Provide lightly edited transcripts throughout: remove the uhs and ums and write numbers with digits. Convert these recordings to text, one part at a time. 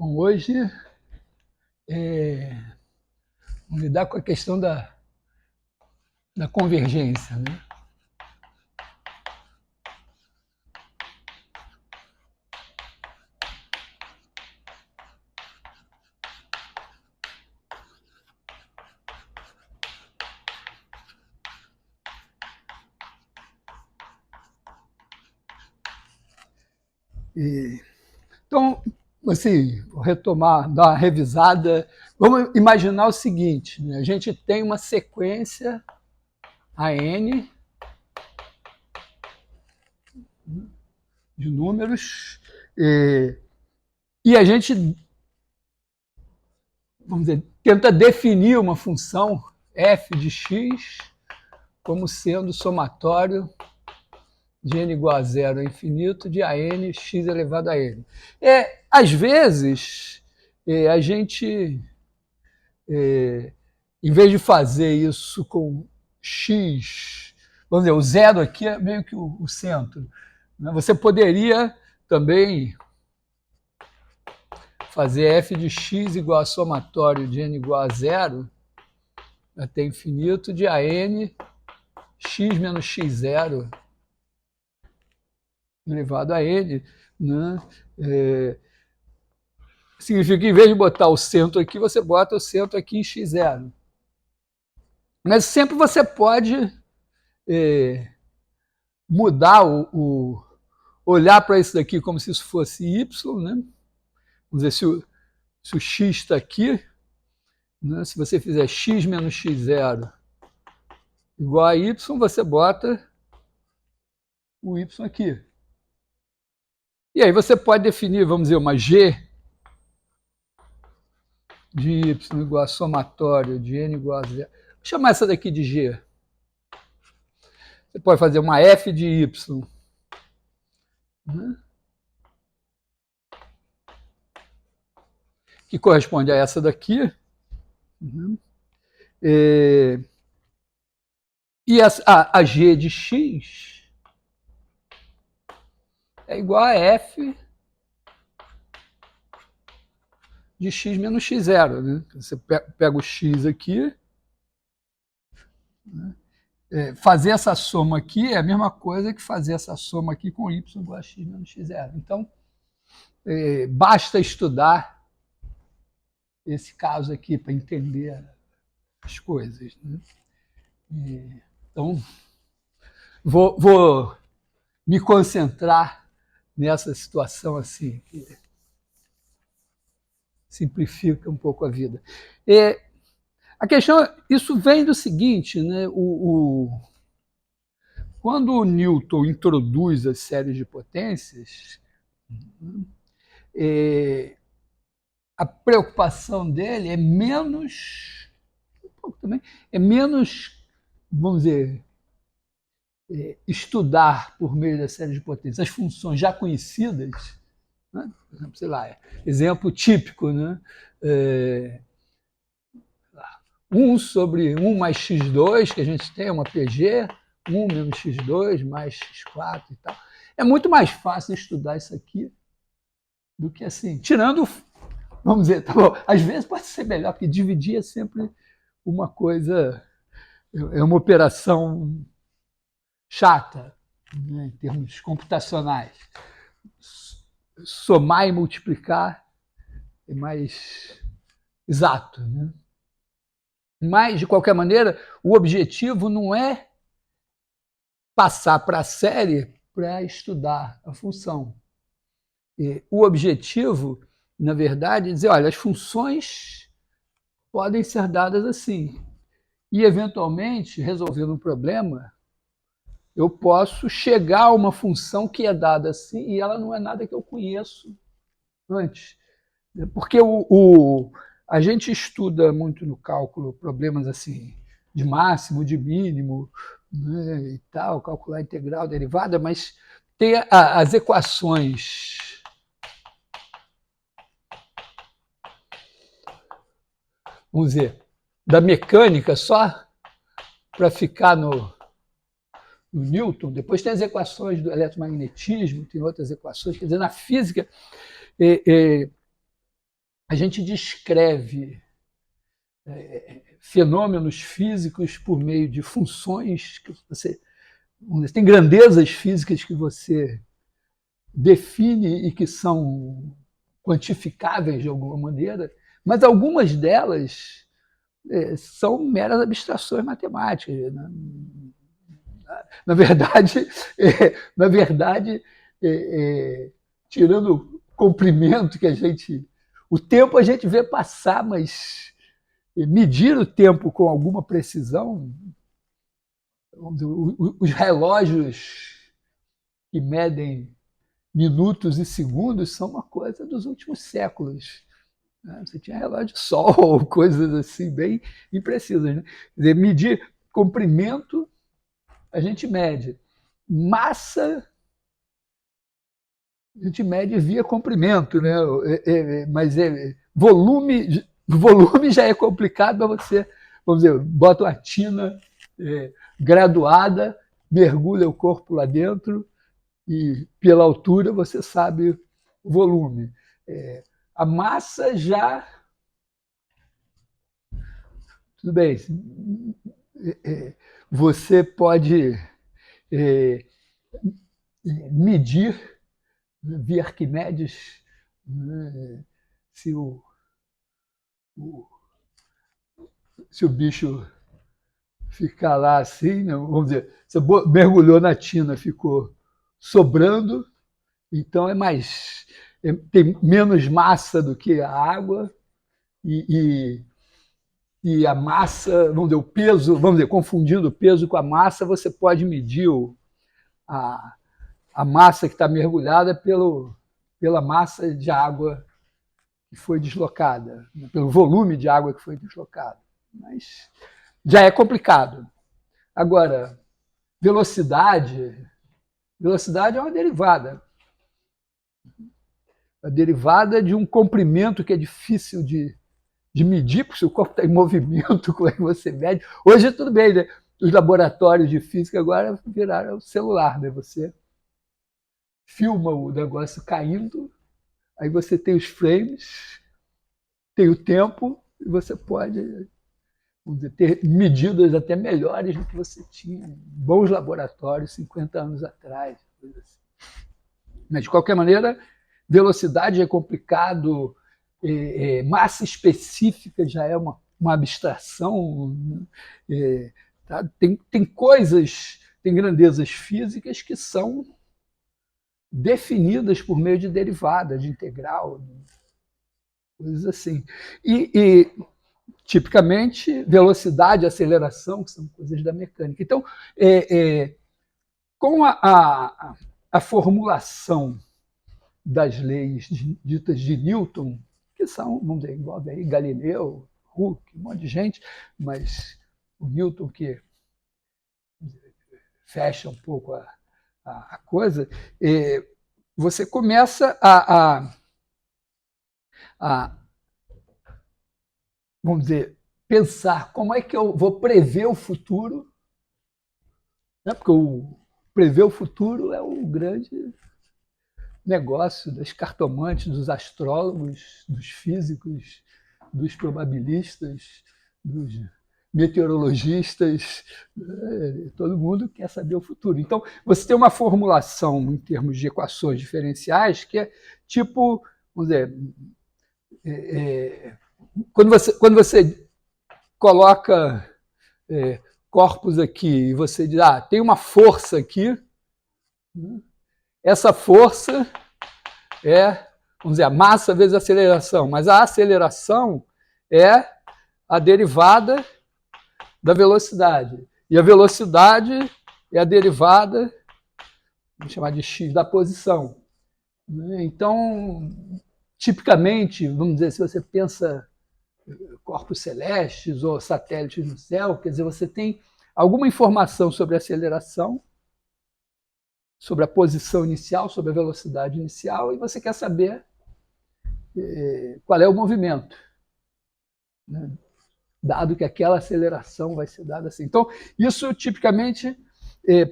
Bom, hoje vamos lidar com a questão da convergência, né? Então, assim, vou retomar, dar uma revisada. Vamos imaginar o seguinte, né? A gente tem uma sequência AN de números e a gente, vamos dizer, tenta definir uma função f de x como sendo somatório de n igual a zero a infinito de AN x elevado a n. Às vezes, a gente, em vez de fazer isso com x, vamos dizer, o zero aqui é meio que o centro, né? Você poderia também fazer f de x igual a somatório de n igual a zero até infinito de AN x menos x0 elevado a n, né? Significa que em vez de botar o centro aqui, você bota o centro aqui em x0. Mas sempre você pode mudar olhar para isso daqui como se isso fosse y, né? Vamos dizer, se o x está aqui, né? Se você fizer x menos x0 igual a y, você bota o y aqui. E aí você pode definir, vamos dizer, uma g de y igual a somatório de n igual a zero. Vou chamar essa daqui de g. Você pode fazer uma f de y, né? Que corresponde a essa daqui. Né? E a g de x é igual a f de x menos x0. Né? Você pega o x aqui, né? Fazer essa soma aqui é a mesma coisa que fazer essa soma aqui com y igual a x menos x0. Então, basta estudar esse caso aqui para entender as coisas. Né? Então, vou me concentrar nessa situação assim, que simplifica um pouco a vida. A questão, isso vem do seguinte, né? Quando o Newton introduz as séries de potências, a preocupação dele é menos, vamos dizer, estudar por meio da série de potências as funções já conhecidas, né? Por exemplo, sei lá, exemplo típico, né? 1 sobre 1 mais x2, que a gente tem, uma PG, 1 menos x2 mais x4 e tal. É muito mais fácil estudar isso aqui do que assim, tirando, vamos dizer, tá bom, às vezes pode ser melhor, porque dividir é sempre uma coisa, é uma operação chata, né, em termos computacionais. Somar e multiplicar é mais exato, né? Mas, de qualquer maneira, o objetivo não é passar para a série para estudar a função. O objetivo, na verdade, é dizer, olha, as funções podem ser dadas assim. E, eventualmente, resolvendo um problema, eu posso chegar a uma função que é dada assim e ela não é nada que eu conheço antes. Porque a gente estuda muito no cálculo problemas assim de máximo, de mínimo, né, e tal, calcular integral, derivada, mas ter as equações vamos dizer, da mecânica só para ficar no Newton. Depois tem as equações do eletromagnetismo, tem outras equações, quer dizer, na física a gente descreve fenômenos físicos por meio de funções que você tem grandezas físicas que você define e que são quantificáveis de alguma maneira, mas algumas delas são meras abstrações matemáticas. Né? Na verdade, tirando o comprimento que a gente... O tempo a gente vê passar, mas medir o tempo com alguma precisão, os relógios que medem minutos e segundos são uma coisa dos últimos séculos. Você tinha relógio de sol, coisas assim bem imprecisas. Né? Quer dizer, medir comprimento, a gente mede. Massa, a gente mede via comprimento, né? Mas volume já é complicado para você, vamos dizer, bota uma tina graduada, mergulha o corpo lá dentro e pela altura você sabe o volume. A massa já... Tudo bem, você pode medir via Arquimedes se o bicho ficar lá assim, né? Vamos dizer, você mergulhou na tina, ficou sobrando, então tem menos massa do que a água e a massa, vamos dizer, o peso, vamos dizer, confundindo o peso com a massa, você pode medir a massa que está mergulhada pela massa de água que foi deslocada, pelo volume de água que foi deslocado. Mas já é complicado. Agora, velocidade é uma derivada. A derivada de um comprimento que é difícil de medir, porque se o corpo está em movimento, como é que você mede? Hoje tudo bem, né? Os laboratórios de física agora viraram celular, né? Você filma o negócio caindo, aí você tem os frames, tem o tempo, e você pode, vamos dizer, ter medidas até melhores do que você tinha em bons laboratórios 50 anos atrás. Assim. Mas, de qualquer maneira, velocidade é complicado, massa específica já é uma abstração. Tá? Tem coisas, tem grandezas físicas que são definidas por meio de derivada, de integral, coisas assim. E tipicamente, velocidade e aceleração, que são coisas da mecânica. Então, com a formulação das leis ditas de Newton, que são, vamos dizer, envolve aí Galileu, Hooke, um monte de gente, mas o Newton que fecha um pouco a coisa, você começa a, vamos dizer, pensar como é que eu vou prever o futuro, né? Porque prever o futuro é o grande negócio das cartomantes, dos astrólogos, dos físicos, dos probabilistas, dos meteorologistas, todo mundo quer saber o futuro. Então, você tem uma formulação em termos de equações diferenciais que é tipo, vamos dizer, quando você coloca corpos aqui e você diz, tem uma força aqui, essa força vamos dizer, a massa vezes a aceleração, mas a aceleração é a derivada da velocidade. E a velocidade é a derivada, vamos chamar de x, da posição. Então, tipicamente, vamos dizer, se você pensa corpos celestes ou satélites no céu, quer dizer, você tem alguma informação sobre a aceleração, sobre a posição inicial, sobre a velocidade inicial, e você quer saber qual é o movimento, né? Dado que aquela aceleração vai ser dada assim. Então, isso tipicamente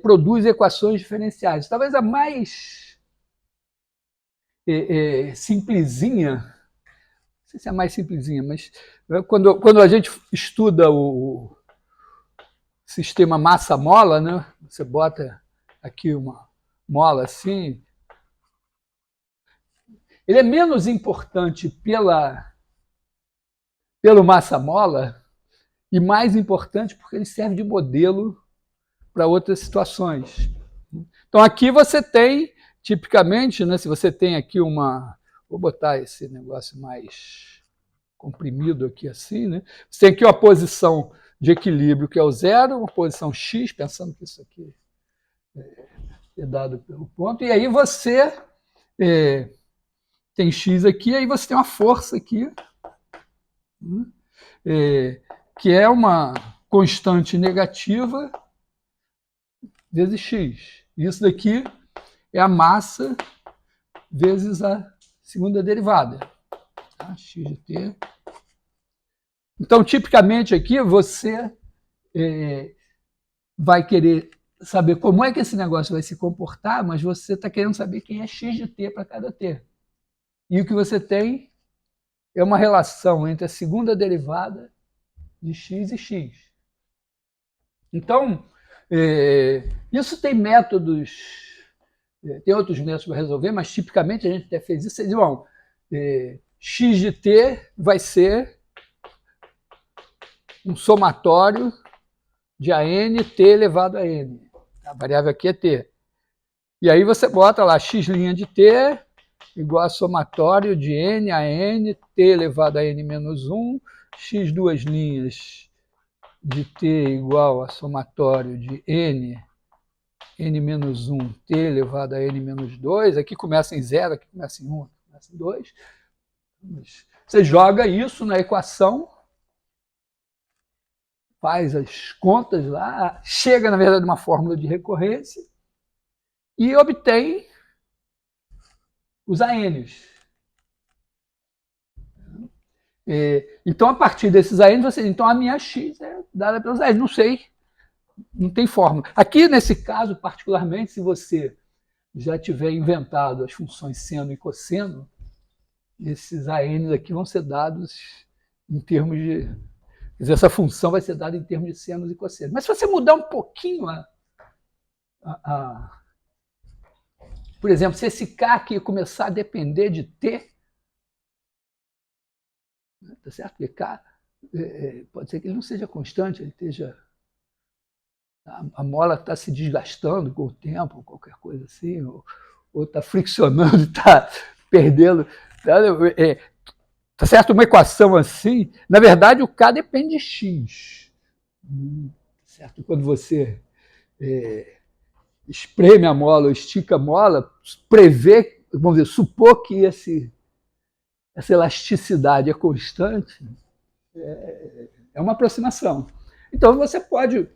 produz equações diferenciais. Talvez a mais simplesinha sei se é a mais simplesinha, mas quando a gente estuda o sistema massa-mola, né? Você bota aqui uma mola assim, ele é menos importante pelo massa-mola e mais importante porque ele serve de modelo para outras situações. Então aqui você tem, tipicamente, né, se você tem aqui uma... Vou botar esse negócio mais comprimido aqui assim, né? Você tem aqui uma posição de equilíbrio que é o zero, uma posição x, pensando que isso aqui é dado pelo ponto, e aí você tem x aqui, aí você tem uma força aqui, que é uma constante negativa vezes x. Isso daqui é a massa vezes a segunda derivada. Tá? X de t. Então, tipicamente aqui, você vai querer saber como é que esse negócio vai se comportar, mas você está querendo saber quem é x de t para cada t. E o que você tem é uma relação entre a segunda derivada de x e x. Então, isso tem métodos, tem outros métodos para resolver, mas tipicamente a gente até fez isso. Vocês vão, x de t vai ser um somatório de AN t elevado a n. A variável aqui é t. E aí você bota lá x' de t igual a somatório de n a n, t elevado a n menos 1, x duas linhas de t igual a somatório de n menos 1, t elevado a n menos 2. Aqui começa em 0, aqui começa em 1, aqui começa em 2. Você joga isso na equação, faz as contas lá, chega, na verdade, uma fórmula de recorrência e obtém os ANs. Então, a partir desses ANs, você... Então, a minha x é dada pelos ANs. Não sei, não tem fórmula. Aqui, nesse caso, particularmente, se você já tiver inventado as funções seno e cosseno, esses ANs aqui vão ser dados em termos de... Quer dizer, essa função vai ser dada em termos de senos e cossenos. Mas se você mudar um pouquinho por exemplo, se esse K aqui começar a depender de T, tá certo? Porque K pode ser que ele não seja constante, ele esteja... A mola está se desgastando com o tempo, qualquer coisa assim, ou está friccionando, está perdendo... Tá certo? Uma equação assim, na verdade, o K depende de X. Certo? Quando você espreme a mola ou estica a mola, prevê, vamos dizer, supor que essa elasticidade é constante, é uma aproximação. Então, você pode,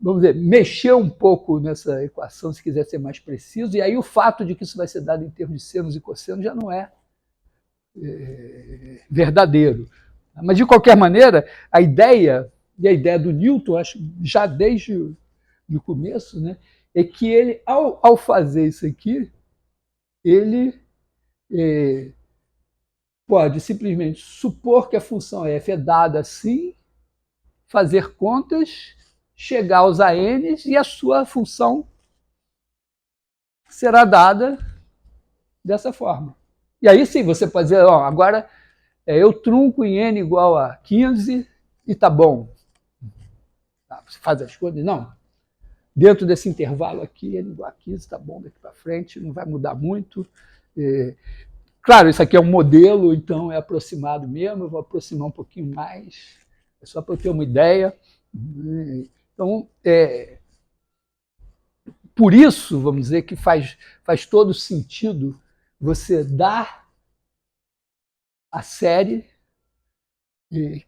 vamos dizer, mexer um pouco nessa equação, se quiser ser mais preciso, e aí o fato de que isso vai ser dado em termos de senos e cossenos já não é verdadeiro. Mas, de qualquer maneira, a ideia do Newton, acho já desde o começo, né, é que ele, ao fazer isso aqui, ele pode simplesmente supor que a função f é dada assim, fazer contas, chegar aos ANs e a sua função será dada dessa forma. E aí sim, você pode dizer, ó, agora eu trunco em n igual a 15 e tá bom. Você faz as contas? Não. Dentro desse intervalo aqui, n igual a 15 tá bom daqui para frente, não vai mudar muito. Claro, isso aqui é um modelo, então é aproximado mesmo, eu vou aproximar um pouquinho mais, é só para eu ter uma ideia. Então, por isso, vamos dizer, que faz todo sentido você dar a série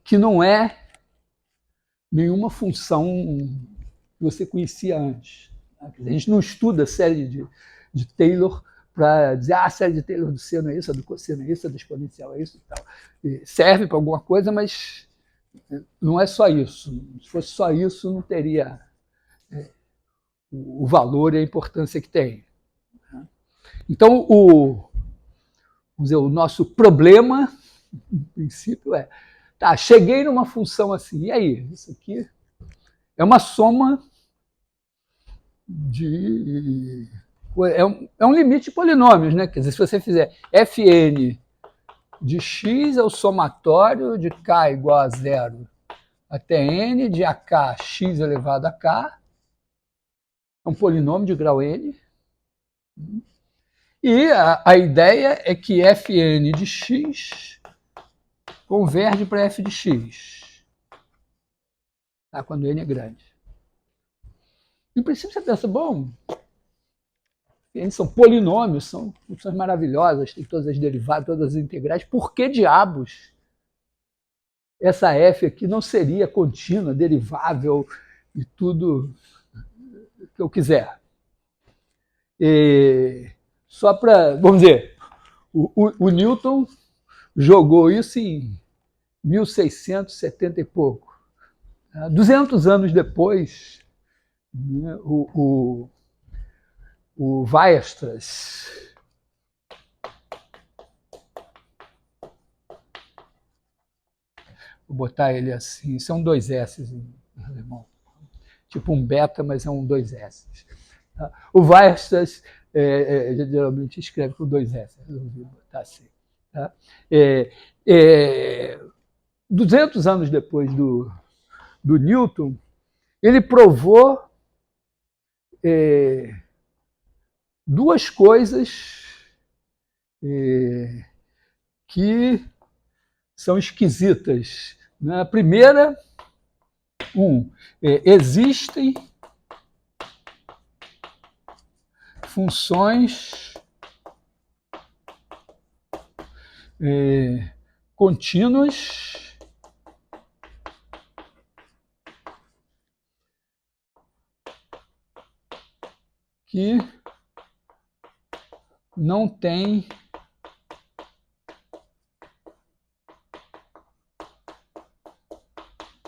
que não é nenhuma função que você conhecia antes. A gente não estuda a série de Taylor para dizer a série de Taylor do seno é isso, a do cosseno é isso, a do exponencial é isso e tal. Serve para alguma coisa, mas não é só isso. Se fosse só isso, não teria o valor e a importância que tem. Então, vamos dizer, o nosso problema, No princípio é. Tá, cheguei numa função assim. E aí? Isso aqui é uma soma de... É um limite de polinômios, né? Quer dizer, se você fizer Fn de x é o somatório de k igual a zero até n de ak x elevado a k, é um polinômio de grau n, e a ideia é que Fn de x converge para f de x, tá? Quando n é grande. Em princípio você pensa, bom, eles são polinômios, são funções maravilhosas, tem todas as derivadas, todas as integrais, por que diabos essa f aqui não seria contínua, derivável e tudo que eu quiser? E só para, vamos dizer, o Newton jogou isso em 1670 e pouco. 200 anos depois, né, o Weierstrass, vou botar ele assim, são 2 S em alemão, tipo um beta, mas é um 2 S. O Weierstrass geralmente escreve com 2 S, resolvi botar assim. Tá? 200 anos depois do Newton, ele provou duas coisas que são esquisitas. Né? A primeira, existem funções contínuas que não têm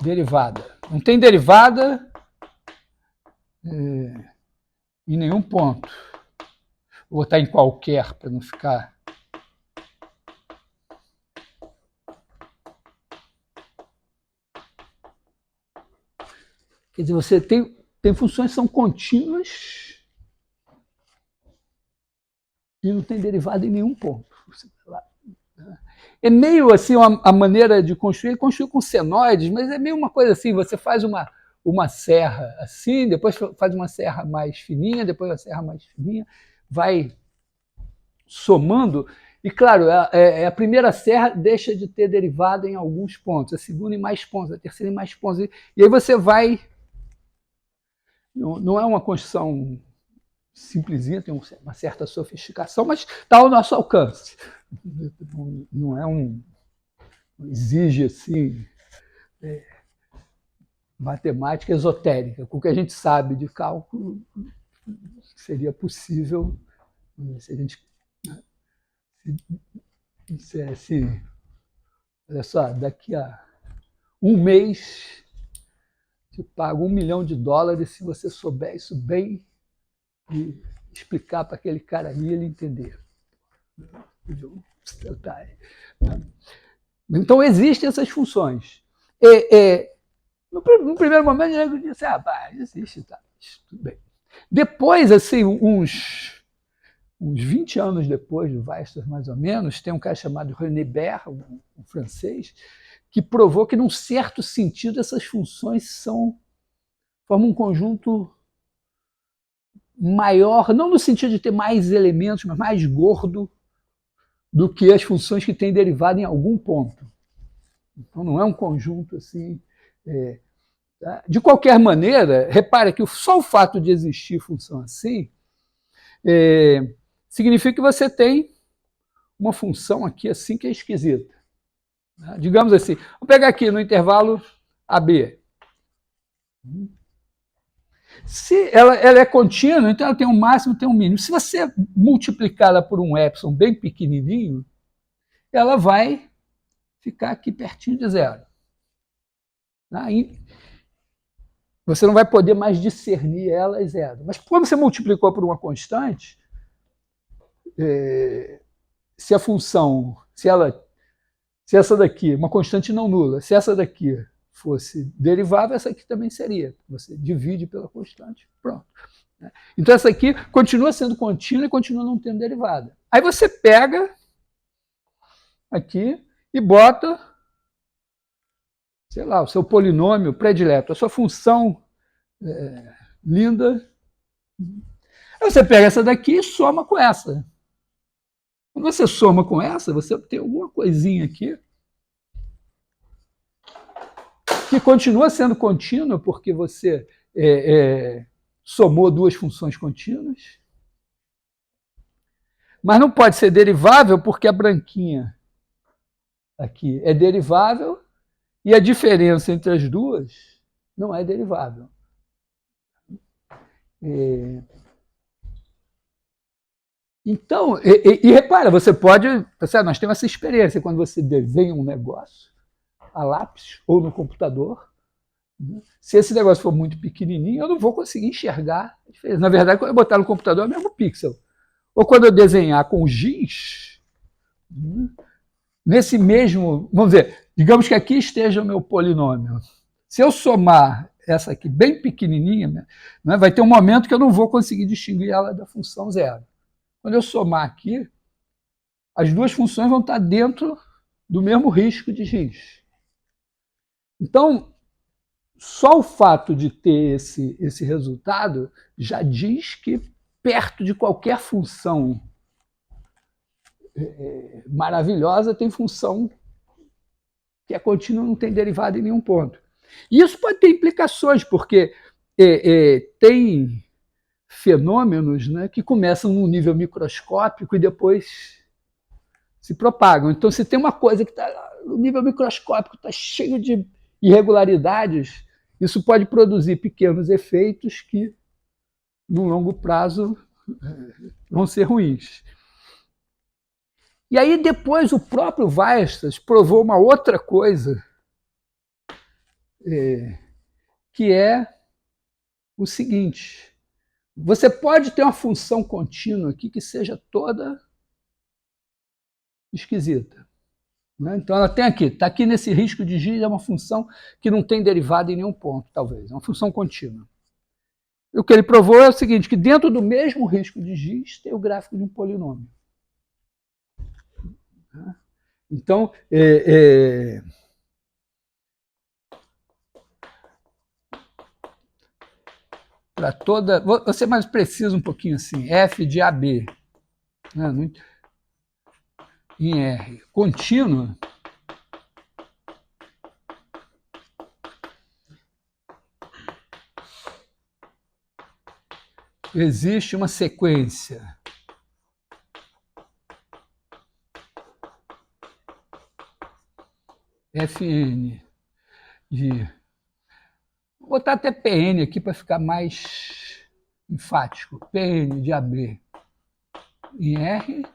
derivada. Não tem derivada em nenhum ponto. Vou botar em qualquer para não ficar... Quer dizer, você tem funções que são contínuas e não tem derivada em nenhum ponto. É meio assim a maneira de construir com senoides, mas é meio uma coisa assim, você faz uma serra assim, depois faz uma serra mais fininha, depois uma serra mais fininha, vai somando, e claro, a primeira serra deixa de ter derivada em alguns pontos, a segunda em mais pontos, a terceira em mais pontos, e aí você vai... Não é uma construção simplesinha, tem uma certa sofisticação, mas está ao nosso alcance. Não é não exige assim matemática esotérica. Com o que a gente sabe de cálculo, seria possível se a gente dissesse, olha só, daqui a um mês te pago $1 milhão se você souber isso bem e explicar para aquele cara ali ele entender. Então existem essas funções. No primeiro momento eu disse, existe, tá, tudo bem. Depois, assim, uns 20 anos depois do Weierstrass, mais ou menos, tem um cara chamado René Baire, um francês, que provou que, num certo sentido, essas funções formam um conjunto maior, não no sentido de ter mais elementos, mas mais gordo do que as funções que têm derivada em algum ponto. Então não é um conjunto assim... Tá? De qualquer maneira, repare que só o fato de existir função assim significa que você tem uma função aqui assim que é esquisita. Tá? Digamos assim, vou pegar aqui no intervalo AB. Se ela é contínua, então ela tem um máximo e tem um mínimo. Se você multiplicá-la por um epsilon bem pequenininho, ela vai ficar aqui pertinho de zero. Aí você não vai poder mais discernir ela em zero. Mas quando você multiplicou por uma constante, se a função, se ela Se essa daqui, uma constante não nula, se essa daqui fosse derivável, essa aqui também seria. Você divide pela constante, pronto. Então essa aqui continua sendo contínua e continua não tendo derivada. Aí você pega aqui e bota, sei lá, o seu polinômio predileto, a sua função linda. Aí você pega essa daqui e soma com essa. Quando você soma com essa, você obtém alguma coisinha aqui que continua sendo contínua, porque você somou duas funções contínuas, mas não pode ser derivável porque a branquinha aqui é derivável e a diferença entre as duas não é derivável. Então, e repara, você pode... Nós temos essa experiência, quando você desenha um negócio a lápis ou no computador, se esse negócio for muito pequenininho, eu não vou conseguir enxergar a diferença. Na verdade, quando eu botar no computador, é o mesmo pixel. Ou quando eu desenhar com giz, nesse mesmo... Vamos dizer, digamos que aqui esteja o meu polinômio. Se eu somar essa aqui bem pequenininha, né, vai ter um momento que eu não vou conseguir distinguir ela da função zero. Quando eu somar aqui, as duas funções vão estar dentro do mesmo risco de giz. Então, só o fato de ter esse resultado já diz que perto de qualquer função maravilhosa tem função que é contínua, não tem derivada em nenhum ponto. E isso pode ter implicações, porque tem fenômenos, né, que começam num nível microscópico e depois se propagam. Então, se tem uma coisa que está no nível microscópico, está cheio de irregularidades, isso pode produzir pequenos efeitos que, no longo prazo, vão ser ruins. E aí, depois, o próprio Weierstrass provou uma outra coisa, que é o seguinte: você pode ter uma função contínua aqui que seja toda esquisita. Né? Então, ela tem aqui, está aqui nesse risco de giz, é uma função que não tem derivada em nenhum ponto, talvez, é uma função contínua. E o que ele provou é o seguinte, que dentro do mesmo risco de giz tem o gráfico de um polinômio. Então, para toda... Vou ser mais preciso um pouquinho assim, f de AB, né, em R, contínua, existe uma sequência Fn de... Vou botar até Pn aqui para ficar mais enfático. Pn de AB em R,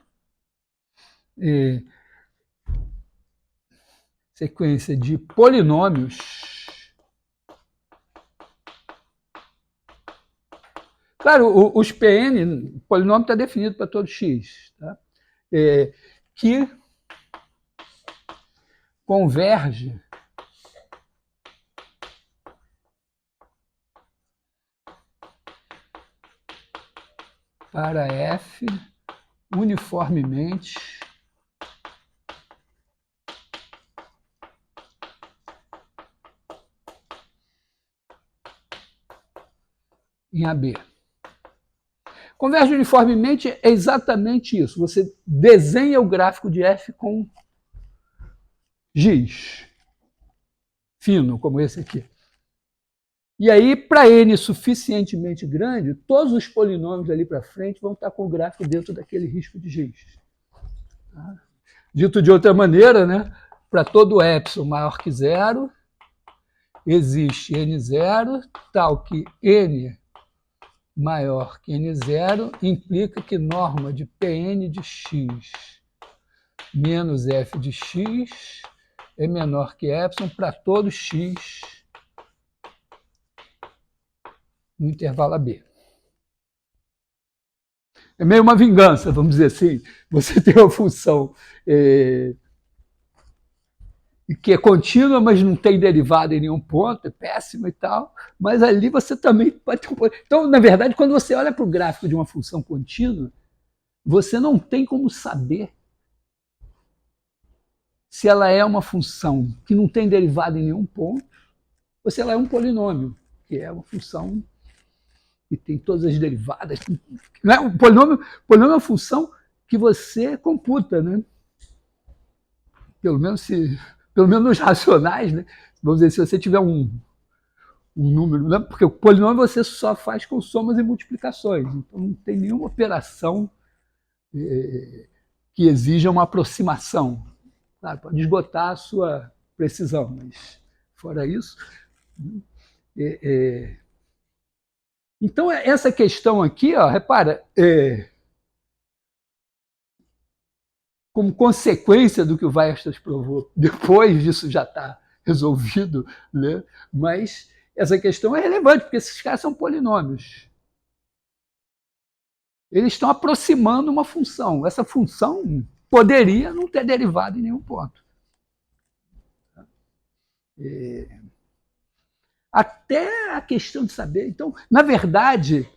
sequência de polinômios. Claro, os Pn, o polinômio está definido para todo x, tá? Que converge para f uniformemente em AB. Converge uniformemente é exatamente isso. Você desenha o gráfico de f com giz fino, como esse aqui. E aí, para n suficientemente grande, todos os polinômios ali para frente vão estar com o gráfico dentro daquele risco de giz. Tá? Dito de outra maneira, né, para todo epsilon maior que zero, existe n0, tal que n maior que n0 implica que norma de Pn de x menos f de x é menor que epsilon para todo x no intervalo AB. É meio uma vingança, vamos dizer assim. Você tem uma função que é contínua, mas não tem derivada em nenhum ponto, é péssima e tal, mas ali você também pode ter um... Então, na verdade, quando você olha para o gráfico de uma função contínua, você não tem como saber se ela é uma função que não tem derivada em nenhum ponto, ou se ela é um polinômio, que é uma função que tem todas as derivadas. Não é? O polinômio é uma função que você computa, né? Pelo menos nos racionais, né? Vamos dizer, se você tiver um número, né? Porque o polinômio você só faz com somas e multiplicações, então não tem nenhuma operação que exija uma aproximação. Claro, pode esgotar a sua precisão, mas fora isso... Então, essa questão aqui, ó, repara, como consequência do que o Weierstrass provou, depois disso já está resolvido, né? Mas essa questão é relevante, porque esses caras são polinômios. Eles estão aproximando uma função. Essa função poderia não ter derivado em nenhum ponto. Até a questão de saber. Então, na verdade,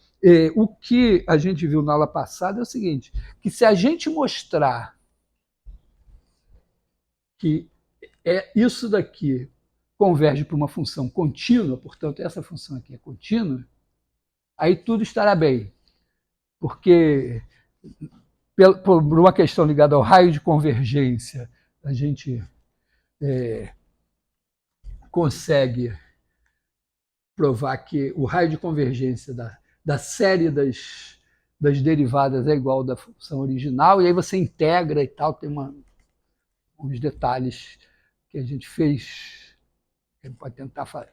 o que a gente viu na aula passada é o seguinte, que se a gente mostrar que isso daqui converge para uma função contínua, portanto, essa função aqui é contínua, aí tudo estará bem. Porque, por uma questão ligada ao raio de convergência, a gente consegue provar que o raio de convergência da série das derivadas é igual da função original, e aí você integra e tal, tem uns detalhes que a gente fez, que pode tentar fazer,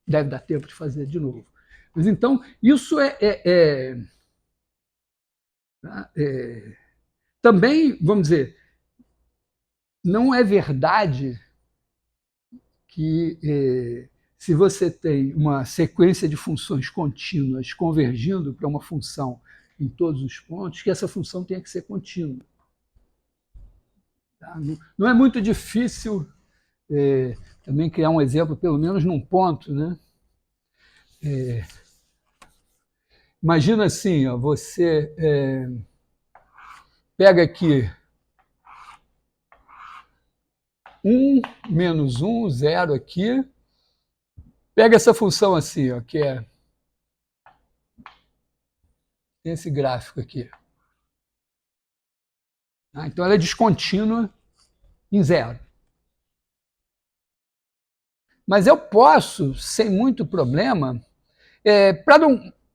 deve dar tempo de fazer de novo. Mas então, isso também, vamos dizer, não é verdade que se você tem uma sequência de funções contínuas convergindo para uma função em todos os pontos, que essa função tenha que ser contínua. Tá? Não é muito difícil também criar um exemplo, pelo menos num ponto, né? Imagina assim, ó, você pega aqui 1, menos 1, 0 aqui, pega essa função assim, ó, que tem esse gráfico aqui. Então ela é descontínua em 0. Mas eu posso, sem muito problema,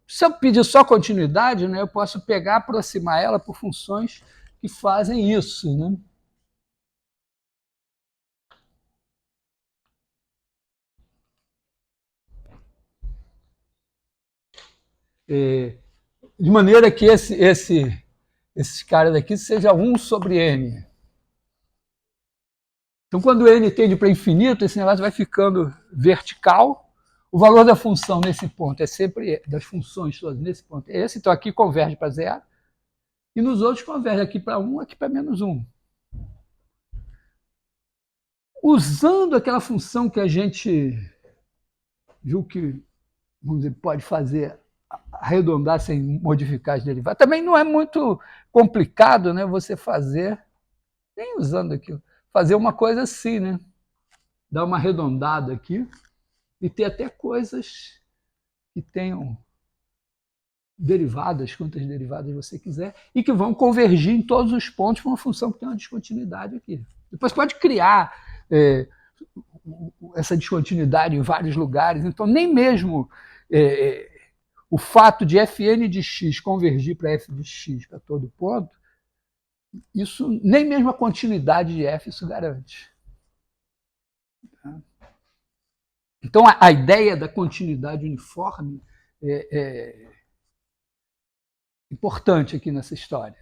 se eu pedir só continuidade, né, eu posso pegar, aproximar ela por funções que fazem isso, né? De maneira que esses caras daqui seja 1 sobre n. Então, quando n tende para infinito, esse negócio vai ficando vertical. O valor da função nesse ponto é sempre, das funções todas nesse ponto é esse. Então, aqui converge para 0. E nos outros converge aqui para 1, aqui para menos 1. Usando aquela função que a gente viu que, vamos dizer, pode fazer arredondar sem modificar as derivadas. Também não é muito complicado, né, você fazer, nem usando aquilo, fazer uma coisa assim, né? Dar uma arredondada aqui e ter até coisas que tenham derivadas, quantas derivadas você quiser, e que vão convergir em todos os pontos para uma função que tem uma descontinuidade aqui. Depois pode criar essa descontinuidade em vários lugares, então nem mesmo o fato de fn de x convergir para f de x para todo ponto, isso, nem mesmo a continuidade de f isso garante. Então, a ideia da continuidade uniforme é importante aqui nessa história.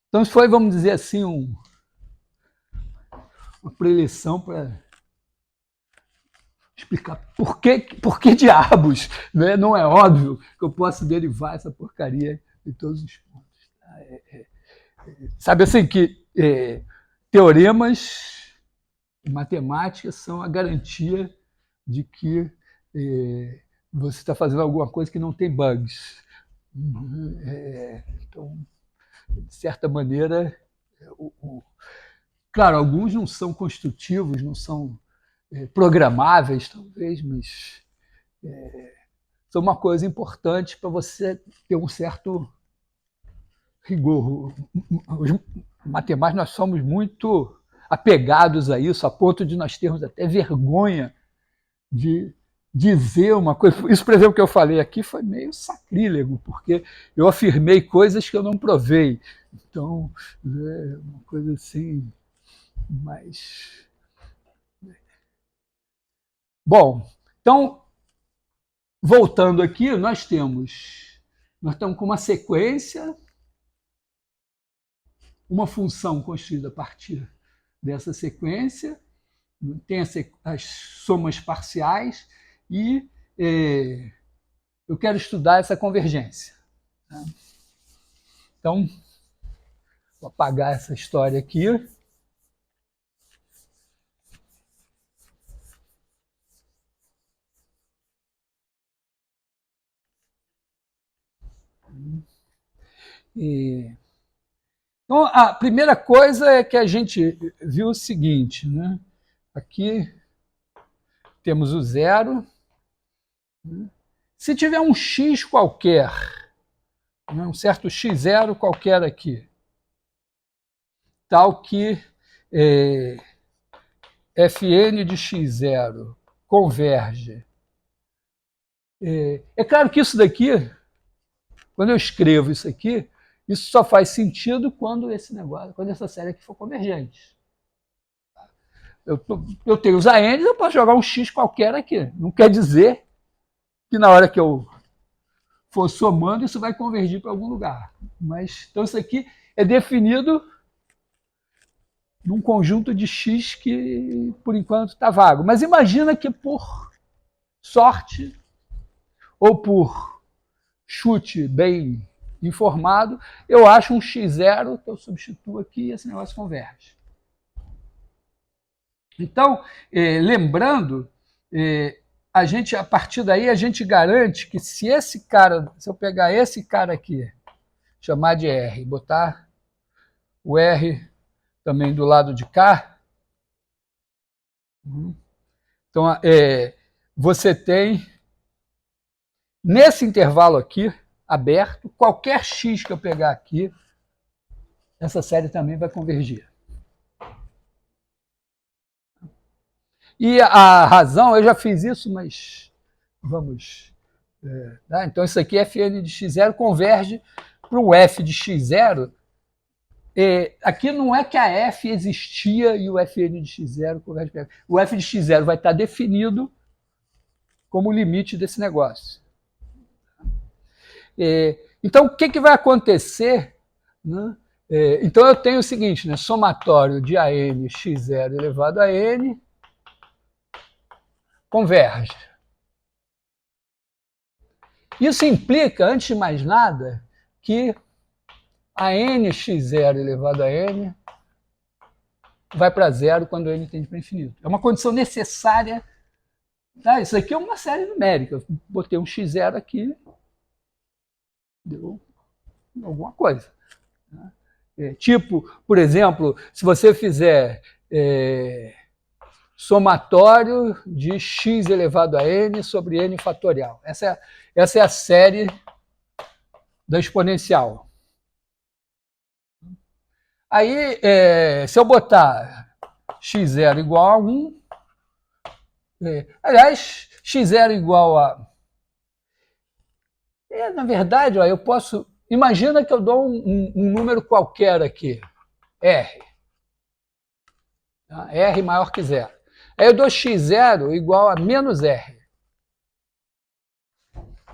Então, isso foi, vamos dizer assim, uma preleção para explicar por que diabos, né? Não é óbvio que eu possa derivar essa porcaria de todos os pontos. Sabe assim que teoremas em matemática são a garantia de que você está fazendo alguma coisa que não tem bugs. Então, de certa maneira, claro, alguns não são construtivos, não são programáveis, talvez, mas são uma coisa importante para você ter um certo rigor. Os matemáticos, nós somos muito apegados a isso, a ponto de nós termos até vergonha de dizer uma coisa. Isso, por exemplo, que eu falei aqui foi meio sacrílego, porque eu afirmei coisas que eu não provei. Então, é uma coisa assim, mas... Bom, então, voltando aqui, nós estamos com uma sequência, uma função construída a partir dessa sequência, tem as somas parciais e eu quero estudar essa convergência. Tá? Então, vou apagar essa história aqui. Então, a primeira coisa é que a gente viu o seguinte, né? Aqui temos o zero. Se tiver um x qualquer, né, um certo x0 qualquer aqui, tal que fn de x0 converge. É claro que isso daqui, quando eu escrevo isso aqui, isso só faz sentido quando essa série aqui for convergente. Eu tenho os ANs, eu posso jogar um x qualquer aqui. Não quer dizer que na hora que eu for somando, isso vai convergir para algum lugar. Mas, então, isso aqui é definido num conjunto de x que, por enquanto, está vago. Mas imagina que, por sorte, ou por chute bem informado, eu acho um x0 que eu substituo aqui e esse negócio converge. Então, lembrando, a partir daí, a gente garante que se eu pegar esse cara aqui, chamar de R, botar o R também do lado de cá, então, você tem, nesse intervalo aqui, aberto, qualquer x que eu pegar aqui, essa série também vai convergir. E a razão, eu já fiz isso, mas vamos... Tá? Então, isso aqui, fn de x0, converge para o f de x0. Aqui não é que a f existia e o fn de x0 converge para f. O f de x0 vai estar definido como limite desse negócio. Então, o que vai acontecer? Né? Então, eu tenho o seguinte, né? Somatório de AN x0 elevado a n converge. Isso implica, antes de mais nada, que a nx0 elevado a n vai para zero quando n tende para infinito. É uma condição necessária. Tá? Isso aqui é uma série numérica. Eu botei um x0 aqui, deu alguma coisa. Tipo, por exemplo, se você fizer somatório de x elevado a n sobre n fatorial. Essa é a série da exponencial. Aí, se eu botar x0 igual a 1, aliás, x0 igual a... na verdade, ó, eu posso... Imagina que eu dou um número qualquer aqui, R. Tá? R maior que zero. Aí eu dou x0 igual a menos R.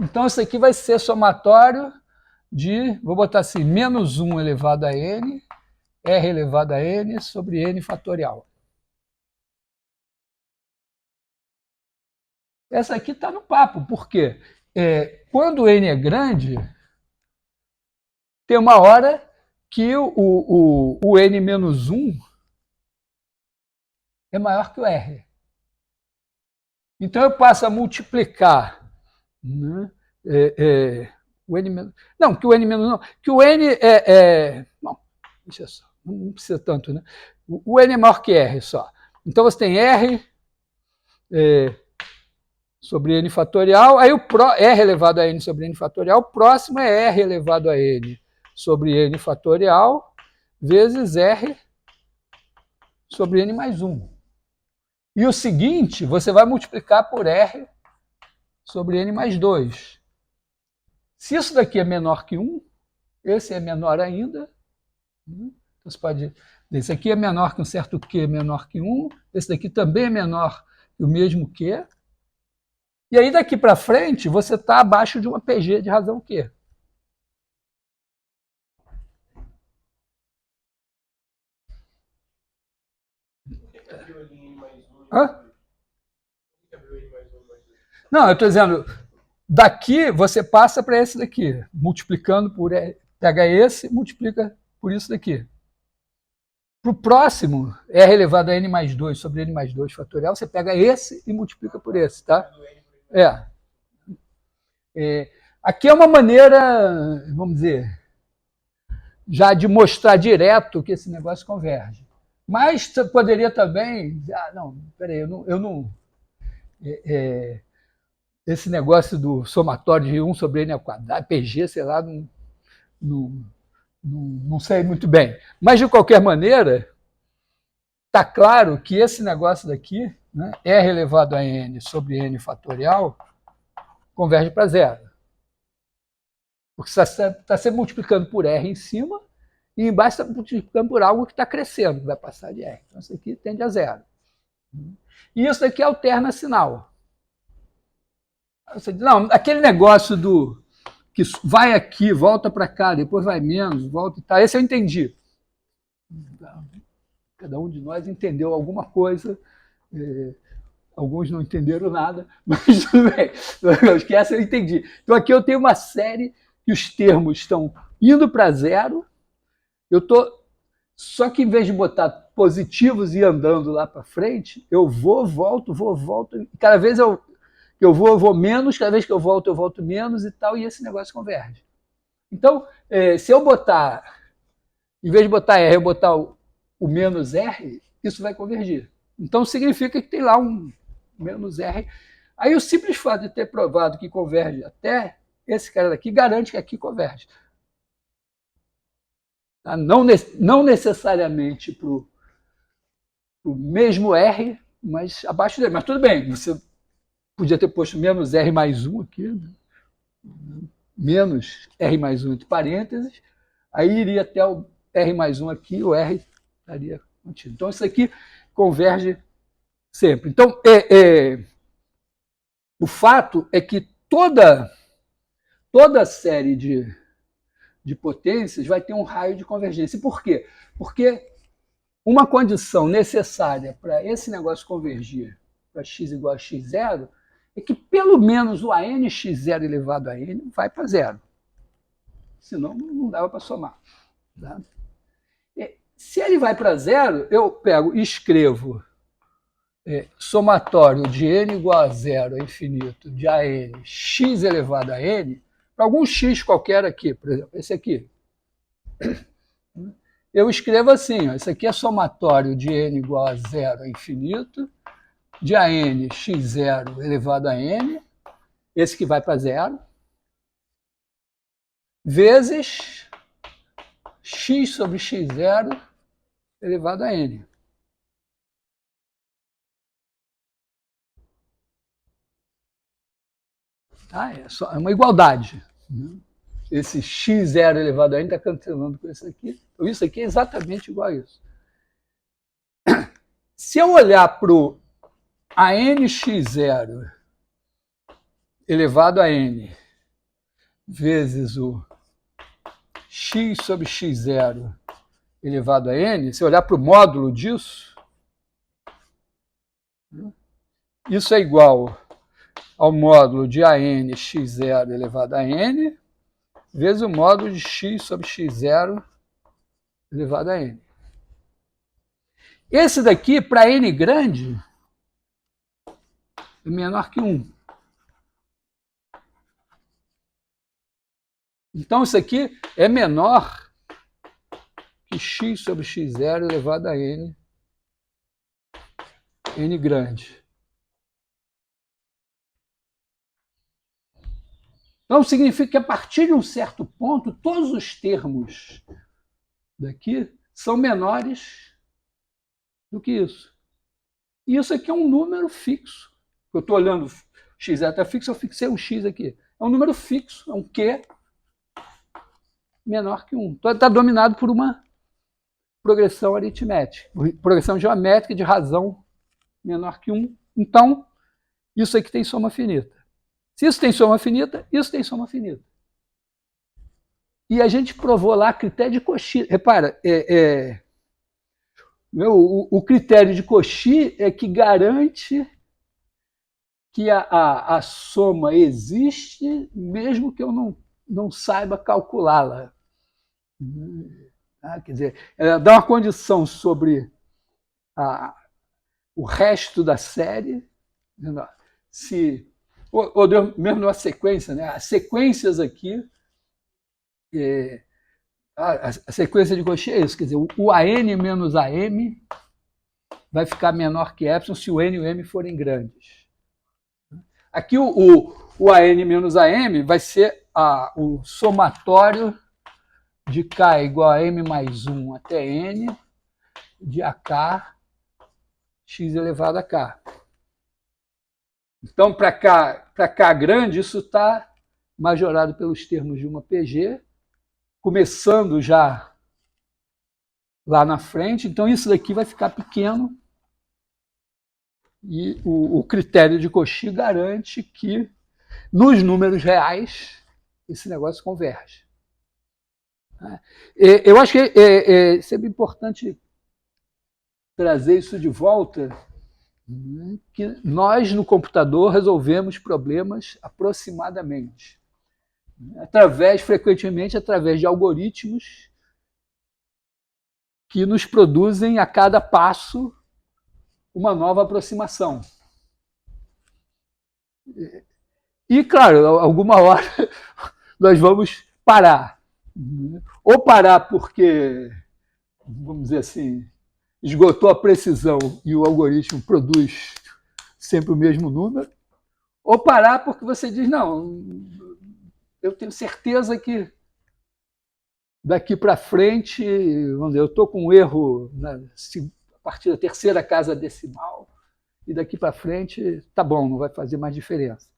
Então, isso aqui vai ser somatório de, vou botar assim, menos 1 elevado a n, R elevado a n sobre n fatorial. Essa aqui está no papo, por quê? Quando n é grande, tem uma hora que o n menos 1 é maior que o R. Então eu passo a multiplicar, né, o N menos. Não, que o N menos não. Que o N não, deixa só, não precisa tanto, né? O N é maior que R só. Então você tem R sobre N fatorial, aí o R elevado a N sobre N fatorial, o próximo é R elevado a N sobre N fatorial, vezes R sobre N mais 1. E o seguinte, você vai multiplicar por R sobre N mais 2. Se isso daqui é menor que 1, esse é menor ainda. Você pode dizer, esse aqui é menor que um certo Q menor que 1, esse daqui também é menor que o mesmo Q. E aí daqui para frente você está abaixo de uma PG de razão Q. Hã? Não, eu estou dizendo, daqui você passa para esse daqui, multiplicando por... Pega esse, multiplica por isso daqui. Para o próximo, R elevado a N mais 2 sobre N mais 2 fatorial, você pega esse e multiplica por esse, tá? Aqui é uma maneira, vamos dizer, já de mostrar direto que esse negócio converge. Mas você poderia também dizer, não, peraí, eu não esse negócio do somatório de 1 sobre N ao quadrado, PG, sei lá, não sei muito bem. Mas, de qualquer maneira, está claro que esse negócio daqui, né, R elevado a N sobre N fatorial, converge para zero. Porque você está sempre multiplicando por R em cima e embaixo está multiplicando por algo que está crescendo, que vai passar de R. Então, isso aqui tende a zero. E isso daqui alterna sinal. Você diz, não, aquele negócio do que vai aqui, volta para cá, depois vai menos, volta e tal, esse eu entendi. Cada um de nós entendeu alguma coisa, alguns não entenderam nada, mas tudo bem, acho que essa eu entendi. Então aqui eu tenho uma série que os termos estão indo para zero, eu estou... Só que em vez de botar positivos e andando lá para frente, eu volto, e cada vez eu vou menos, cada vez que eu volto menos e tal, e esse negócio converge. Então, se eu botar, em vez de botar R, eu botar o menos R, isso vai convergir. Então, significa que tem lá um menos R. Aí o simples fato de ter provado que converge até esse cara daqui, garante que aqui converge. Tá? Não necessariamente para o mesmo R, mas abaixo dele. Mas tudo bem, você podia ter posto menos R mais 1 aqui, né? Menos R mais 1 entre parênteses, aí iria até o R mais 1 aqui, o R estaria contido. Então, isso aqui converge sempre. Então, o fato é que toda série de potências vai ter um raio de convergência. E por quê? Porque uma condição necessária para esse negócio convergir para x igual a x0 é que pelo menos o ANX0 elevado a n vai para zero. Senão não dava para somar. Tá? Se ele vai para zero, eu pego e escrevo somatório de n igual a zero a infinito de AN x elevado a n, para algum x qualquer aqui, por exemplo, esse aqui. Eu escrevo assim, ó, isso aqui é somatório de n igual a zero a infinito, de AN x0 elevado a n, esse que vai para zero, vezes x sobre x0 elevado a n. Tá? É uma igualdade. Né? Esse x0 elevado a n está cancelando com isso aqui. Então, isso aqui é exatamente igual a isso. Se eu olhar para o ANX0 elevado a n vezes o x sobre x0 elevado a n, se eu olhar para o módulo disso, isso é igual ao módulo de AN x0 elevado a n vezes o módulo de x sobre x0 elevado a n. Esse daqui, para n grande, é menor que 1. Então, isso aqui é menor que x sobre x0 elevado a n grande. Então, significa que a partir de um certo ponto, todos os termos daqui são menores do que isso. E isso aqui é um número fixo. Eu estou olhando x é fixo, eu fixei um x aqui. É um número fixo, é um Q menor que 1. Então, está dominado por uma progressão aritmética, progressão geométrica de razão menor que 1. Então, isso aqui tem soma finita. Se isso tem soma finita, isso tem soma finita. E a gente provou lá critério de Cauchy. Repara, o critério de Cauchy é que garante que a soma existe, mesmo que eu não saiba calculá-la. Quer dizer, ela dá uma condição sobre o resto da série, se ou mesmo numa sequência, né? As sequências aqui, a sequência de Cauchy é isso, quer dizer, o AN menos AM vai ficar menor que epsilon se o N e o M forem grandes. Aqui o AN menos AM vai ser o somatório de K igual a M mais 1 até N de AK x elevado a K. Então, para K grande, isso está majorado pelos termos de uma PG, começando já lá na frente. Então, isso daqui vai ficar pequeno. E o critério de Cauchy garante que, nos números reais, esse negócio converge. Eu acho que é sempre importante trazer isso de volta, que nós, no computador, resolvemos problemas aproximadamente, frequentemente através de algoritmos que nos produzem a cada passo uma nova aproximação. E, claro, alguma hora nós vamos parar. Ou parar porque, vamos dizer assim, esgotou a precisão e o algoritmo produz sempre o mesmo número, ou parar porque você diz, não, eu tenho certeza que daqui para frente, vamos dizer, eu estou com um erro a partir da terceira casa decimal, e daqui para frente tá bom, não vai fazer mais diferença.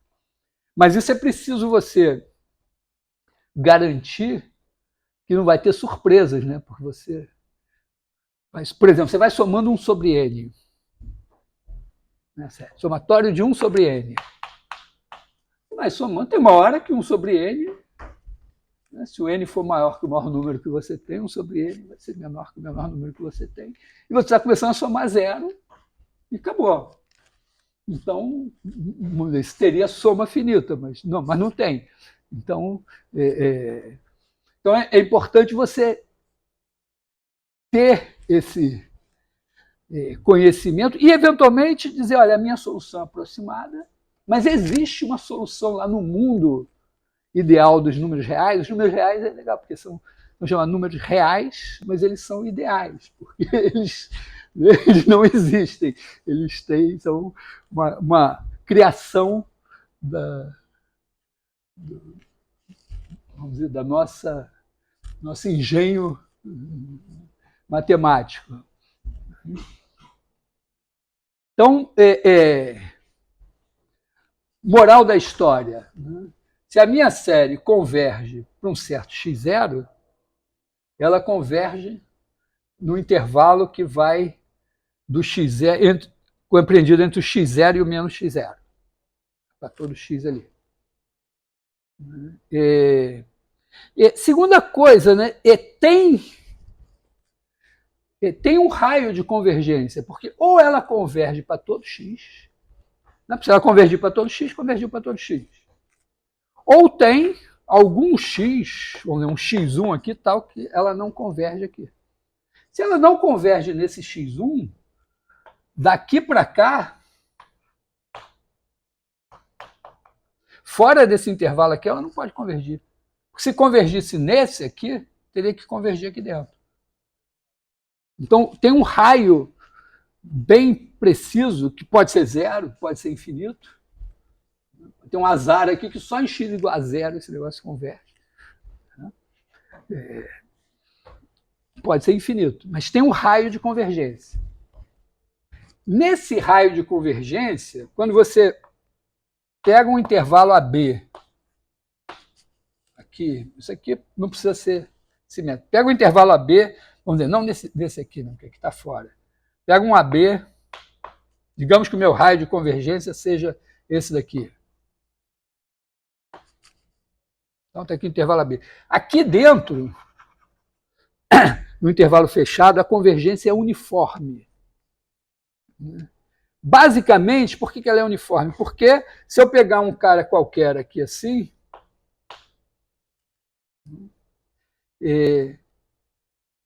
Mas isso é preciso você garantir que não vai ter surpresas, né? Porque você... Mas, por exemplo, você vai somando 1 sobre n. Somatório de 1 sobre n. Vai somando, tem uma hora que 1 sobre n, né, se o n for maior que o maior número que você tem, 1 sobre n vai ser menor que o menor número que você tem. E você está começando a somar zero e acabou. Então, isso teria soma finita, mas não tem. Então, é importante você ter esse conhecimento e, eventualmente, dizer, olha, a minha solução é aproximada, mas existe uma solução lá no mundo ideal dos números reais. Os números reais é legal, porque são chamados números reais, mas eles são ideais, porque eles não existem. Eles são uma criação vamos dizer, da nosso engenho matemático. Então, moral da história, né? Se a minha série converge para um certo x0, ela converge no intervalo que vai do x0, compreendido entre o x0 e o menos x0, para todo x ali. Segunda coisa, né, tem um raio de convergência, porque ou ela converge para todo x, né, se ela convergir para todo x, convergiu para todo x. Ou tem algum x, vamos dizer, um x1 aqui, tal, que ela não converge aqui. Se ela não converge nesse x1, daqui para cá, fora desse intervalo aqui, ela não pode convergir. Se convergisse nesse aqui, teria que convergir aqui dentro. Então, tem um raio bem preciso, que pode ser zero, pode ser infinito. Tem um azar aqui que só em x igual a zero esse negócio converge. Pode ser infinito, mas tem um raio de convergência. Nesse raio de convergência, quando você pega um intervalo AB, aqui, isso aqui não precisa ser simétrico. Pega o intervalo AB, vamos dizer, não desse aqui, não, que aqui está fora. Pega um AB, digamos que o meu raio de convergência seja esse daqui. Então está aqui o intervalo AB. Aqui dentro, no intervalo fechado, a convergência é uniforme. Basicamente, por que ela é uniforme? Porque se eu pegar um cara qualquer aqui assim,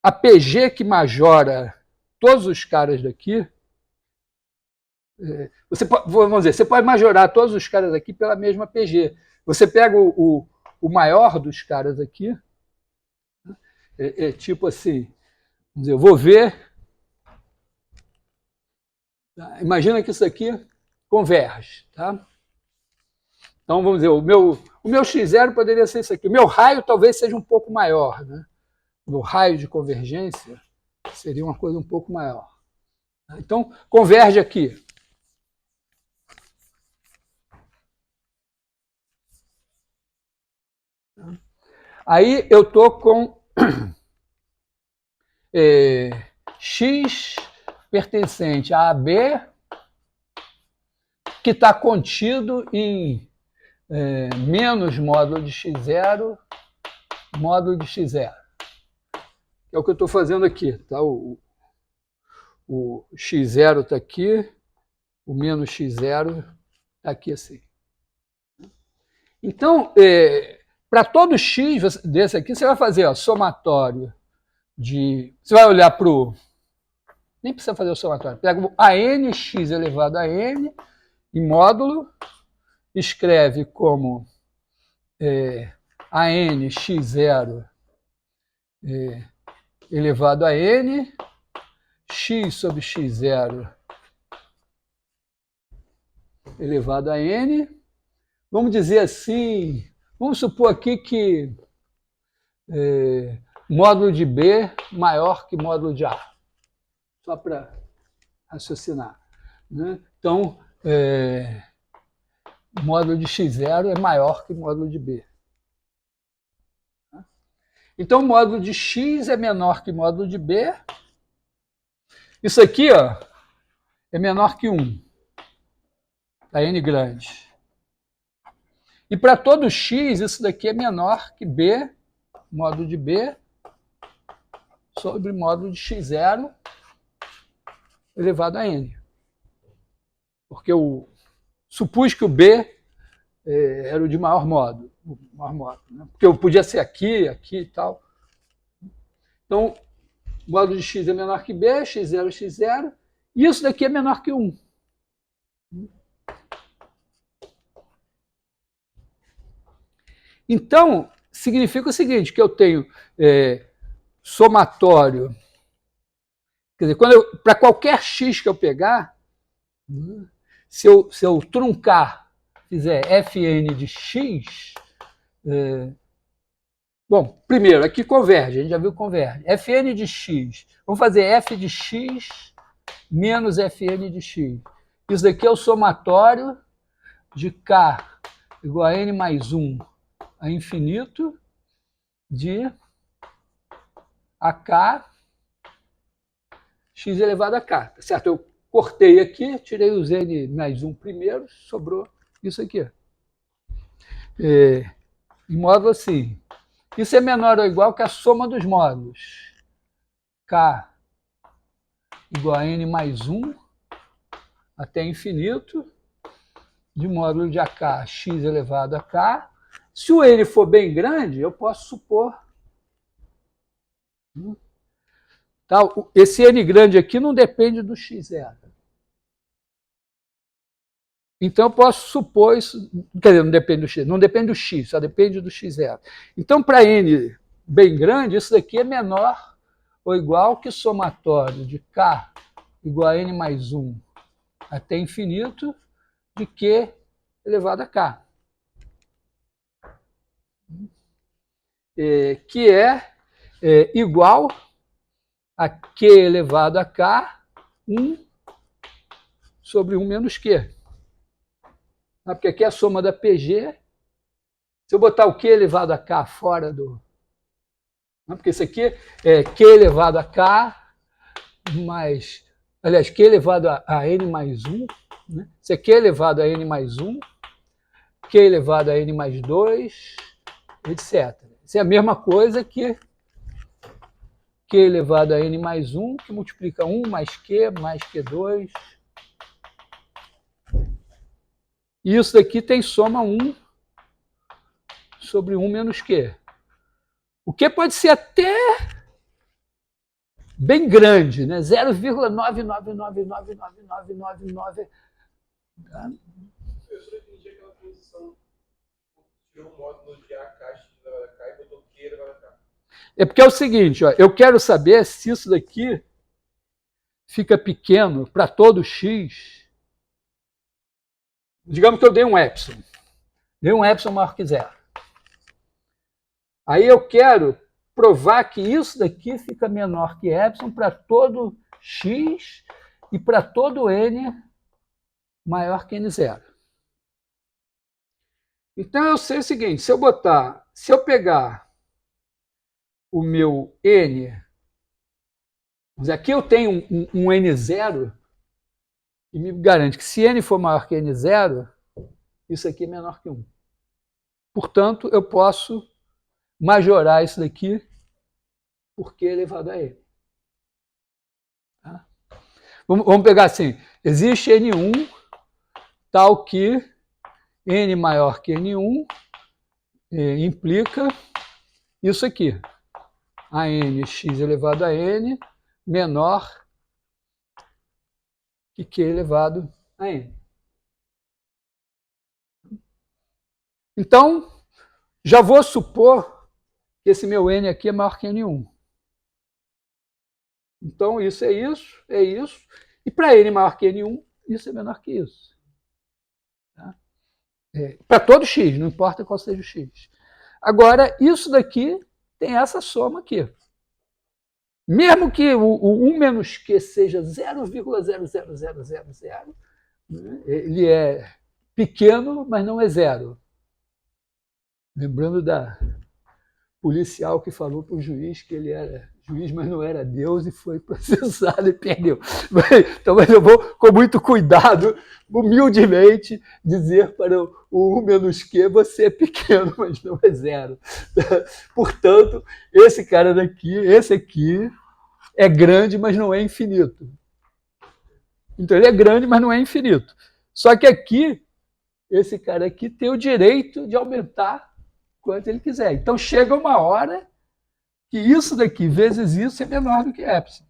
a PG que majora todos os caras daqui, vamos dizer, você pode majorar todos os caras aqui pela mesma PG. Você pega o maior dos caras aqui, tipo assim, vamos dizer, eu vou ver, imagina que isso aqui converge, tá? Então, vamos dizer, o meu x0 poderia ser isso aqui. O meu raio talvez seja um pouco maior, né? O meu raio de convergência seria uma coisa um pouco maior. Então, converge aqui. Aí eu estou com x pertencente a AB, que está contido em menos módulo de x0, módulo de x0. É o que eu estou fazendo aqui. Tá? O x0 está aqui, o menos x0 está aqui assim. Então, para todo x desse aqui, você vai fazer somatório de... Você vai olhar para o... Nem precisa fazer o somatório. Pega o ANX elevado a n em módulo, escreve como ANX0 elevado a n, x sobre x0 elevado a n. Vamos dizer assim, vamos supor aqui que módulo de B maior que módulo de A. Só para raciocinar. Né? Então, módulo de x0 é maior que módulo de B. Então, módulo de x é menor que módulo de B. Isso aqui é menor que 1. Tá n grande. E para todo x, isso daqui é menor que B, módulo de B, sobre módulo de x0 elevado a n. Porque eu supus que o B era o de maior módulo. Né? Porque eu podia ser aqui e tal. Então, módulo de x é menor que B, x0, x0. E isso daqui é menor que 1. Então, significa o seguinte, que eu tenho somatório. Quer dizer, para qualquer x que eu pegar, se eu truncar, fizer fn de x, bom, primeiro, aqui converge, a gente já viu que converge. Fn de x, vamos fazer f de x menos fn de x. Isso daqui é o somatório de k igual a n mais 1 a infinito de AK x elevado a k. Tá certo? Eu cortei aqui, tirei os n mais 1 primeiro, sobrou isso aqui. Em módulo assim. Isso é menor ou igual que a soma dos módulos. K igual a n mais 1 até infinito de módulo de AK x elevado a k. Se o n for bem grande, eu posso supor... Tá? Esse n grande aqui não depende do x0. Então, eu posso supor isso, quer dizer, não depende do x, não depende do x, só depende do x0. Então, para n bem grande, isso daqui é menor ou igual que somatório de k igual a n mais 1 até infinito de q elevado a k. Que é igual a q elevado a k, 1 sobre 1 menos q. Porque aqui é a soma da PG. Se eu botar o q elevado a k fora do... Porque isso aqui é q elevado a k mais... Aliás, q elevado a n mais 1. Né? Isso é q elevado a n mais 1, q elevado a n mais 2, etc. Isso é a mesma coisa que q elevado a n mais 1, que multiplica 1 mais q2. E isso daqui tem soma 1 sobre 1 menos q. O q pode ser até bem grande, né? 0,9999999. Tá? Eu só entendi aquela posição. Tirou o módulo de AK, x elevado a k e botou q elevado a k. É porque é o seguinte, ó, eu quero saber se isso daqui fica pequeno para todo x. Digamos que eu dei um epsilon. Dei um epsilon maior que 0. Aí eu quero provar que isso daqui fica menor que epsilon para todo x e para todo n maior que n0. Então eu sei o seguinte, se eu pegar o meu n, aqui eu tenho um n0 e me garante que se n for maior que n0, isso aqui é menor que 1. Portanto, eu posso majorar isso daqui por q elevado a n. Tá? Vamos pegar assim, existe n1 tal que n maior que n1 implica isso aqui, a n x elevado a n menor que q elevado a n. Então, já vou supor que esse meu n aqui é maior que n1. Então, isso. E para n maior que n1, isso é menor que isso. Tá? Para todo x, não importa qual seja o x. Agora, isso daqui tem essa soma aqui. Mesmo que o 1 menos q seja 0,00000, né, ele é pequeno, mas não é zero. Lembrando da policial que falou para o juiz que ele era juiz, mas não era Deus, e foi processado e perdeu. Então, mas eu vou, com muito cuidado, humildemente, dizer para o 1 menos Q, você é pequeno, mas não é zero. Portanto, esse cara daqui, esse aqui, é grande, mas não é infinito. Então, ele é grande, mas não é infinito. Só que aqui, esse cara aqui tem o direito de aumentar quanto ele quiser. Então, chega uma hora que isso daqui vezes isso é menor do que epsilon.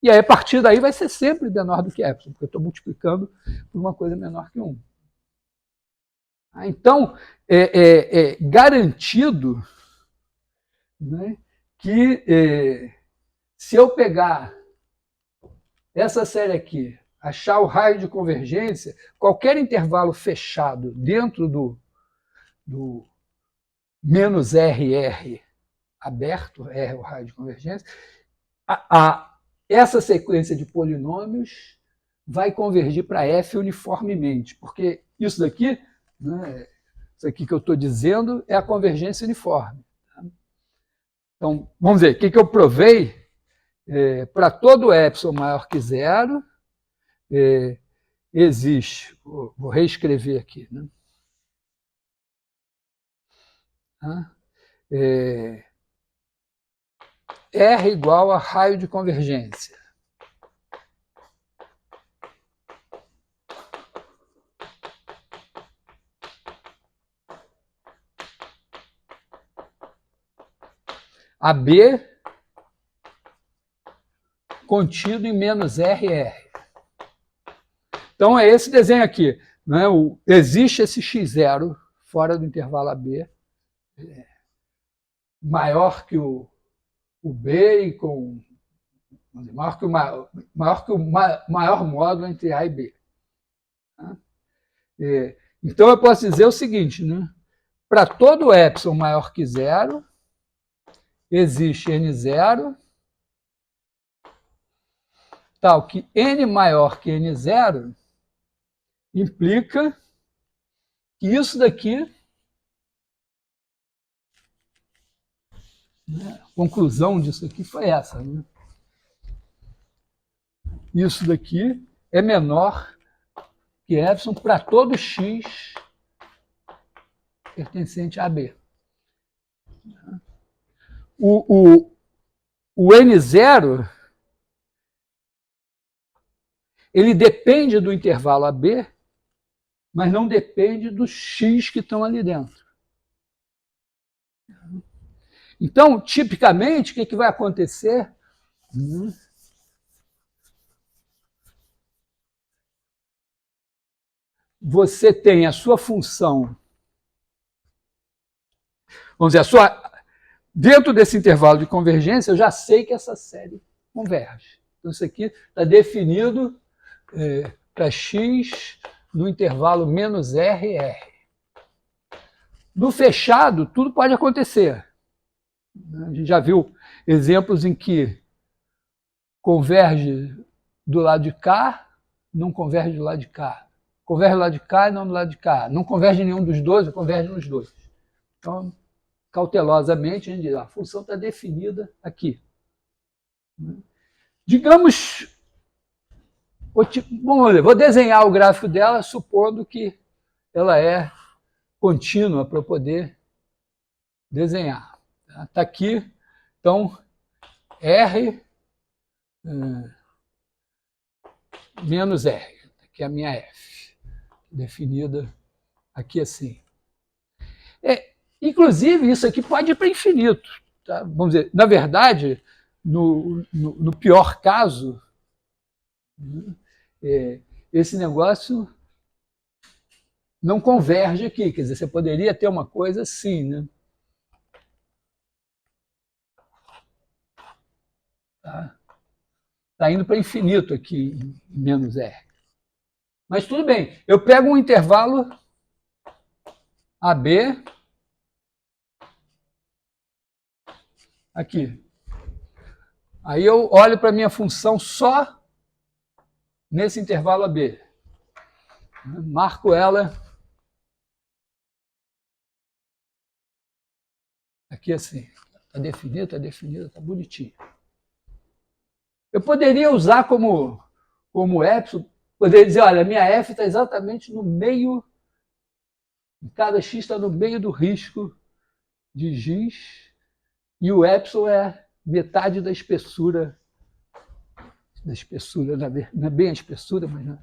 E aí, a partir daí, vai ser sempre menor do que epsilon, porque eu estou multiplicando por uma coisa menor que 1. Então, é garantido, né, que se eu pegar essa série aqui, achar o raio de convergência, qualquer intervalo fechado dentro do menos RR aberto, R é o raio de convergência, essa sequência de polinômios vai convergir para F uniformemente, porque isso daqui, né, isso aqui que eu estou dizendo, é a convergência uniforme. Tá? Então, vamos ver, o que eu provei? Para todo epsilon maior que zero, existe, vou reescrever aqui, né? R igual a raio de convergência. AB contido em menos RR. Então, é esse desenho aqui. Né? Existe esse x0 fora do intervalo AB, maior que o B e com maior que o maior módulo entre A e B. Tá? Então, eu posso dizer o seguinte, né? Para todo epsilon maior que zero, existe N0, tal que N maior que N0 implica que isso daqui, né, a conclusão disso aqui foi essa, né? Isso daqui é menor que epsilon para todo x pertencente a B. O N0 ele depende do intervalo AB, mas não depende dos x que estão ali dentro. Então, tipicamente, o que vai acontecer? Você tem a sua função, vamos dizer, dentro desse intervalo de convergência, eu já sei que essa série converge. Então, isso aqui está definido para x no intervalo menos R e R. No fechado, tudo pode acontecer. A gente já viu exemplos em que converge do lado de cá, não converge do lado de cá. Converge do lado de cá e não do lado de cá. Não converge em nenhum dos dois, ou converge nos dois. Então, cautelosamente, a gente diz, a função está definida aqui. Digamos, vou desenhar o gráfico dela supondo que ela é contínua para eu poder desenhar. Está aqui, então, R menos R. Aqui é a minha F, definida aqui assim. Inclusive, isso aqui pode ir para infinito. Tá? Vamos dizer, na verdade, no pior caso, esse negócio não converge aqui. Quer dizer, você poderia ter uma coisa assim, né? Tá indo para infinito aqui, em menos R. Mas tudo bem, eu pego um intervalo AB aqui. Aí eu olho para a minha função só nesse intervalo AB. Marco ela aqui assim. Está definida, está bonitinho. Eu poderia usar como epsilon, poderia dizer, olha, a minha F está exatamente no meio, cada x está no meio do risco de giz, e o epsilon é metade da espessura, não é bem a espessura, mas na